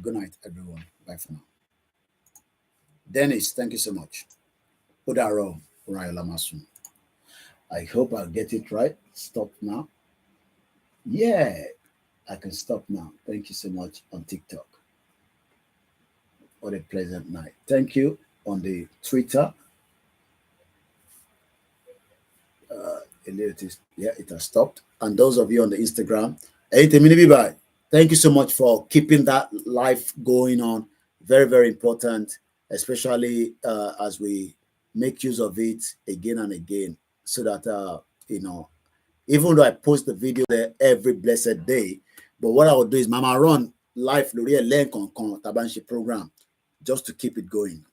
Good night, everyone. Bye for now. Dennis, thank you so much. Odaro Lamasu. I hope I'll get it right. Stop now. Yeah, I can stop now. Thank you so much on TikTok. What a pleasant night. Thank you on the Twitter. Yeah, it has stopped. And those of you on the Instagram, thank you so much for keeping that life going on. Very, very important, especially as we make use of it again and again, so that, you know, even though I post the video there every blessed day, but what I will do is Mama run live L'Oreal Lenkon Tabanshi program just to keep it going.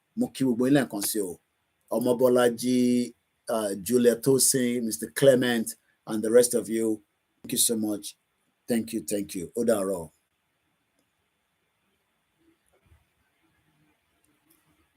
Omobolaji, Julia Tosin, Mr. Clement, and the rest of you. Thank you so much. Thank you. Odaro.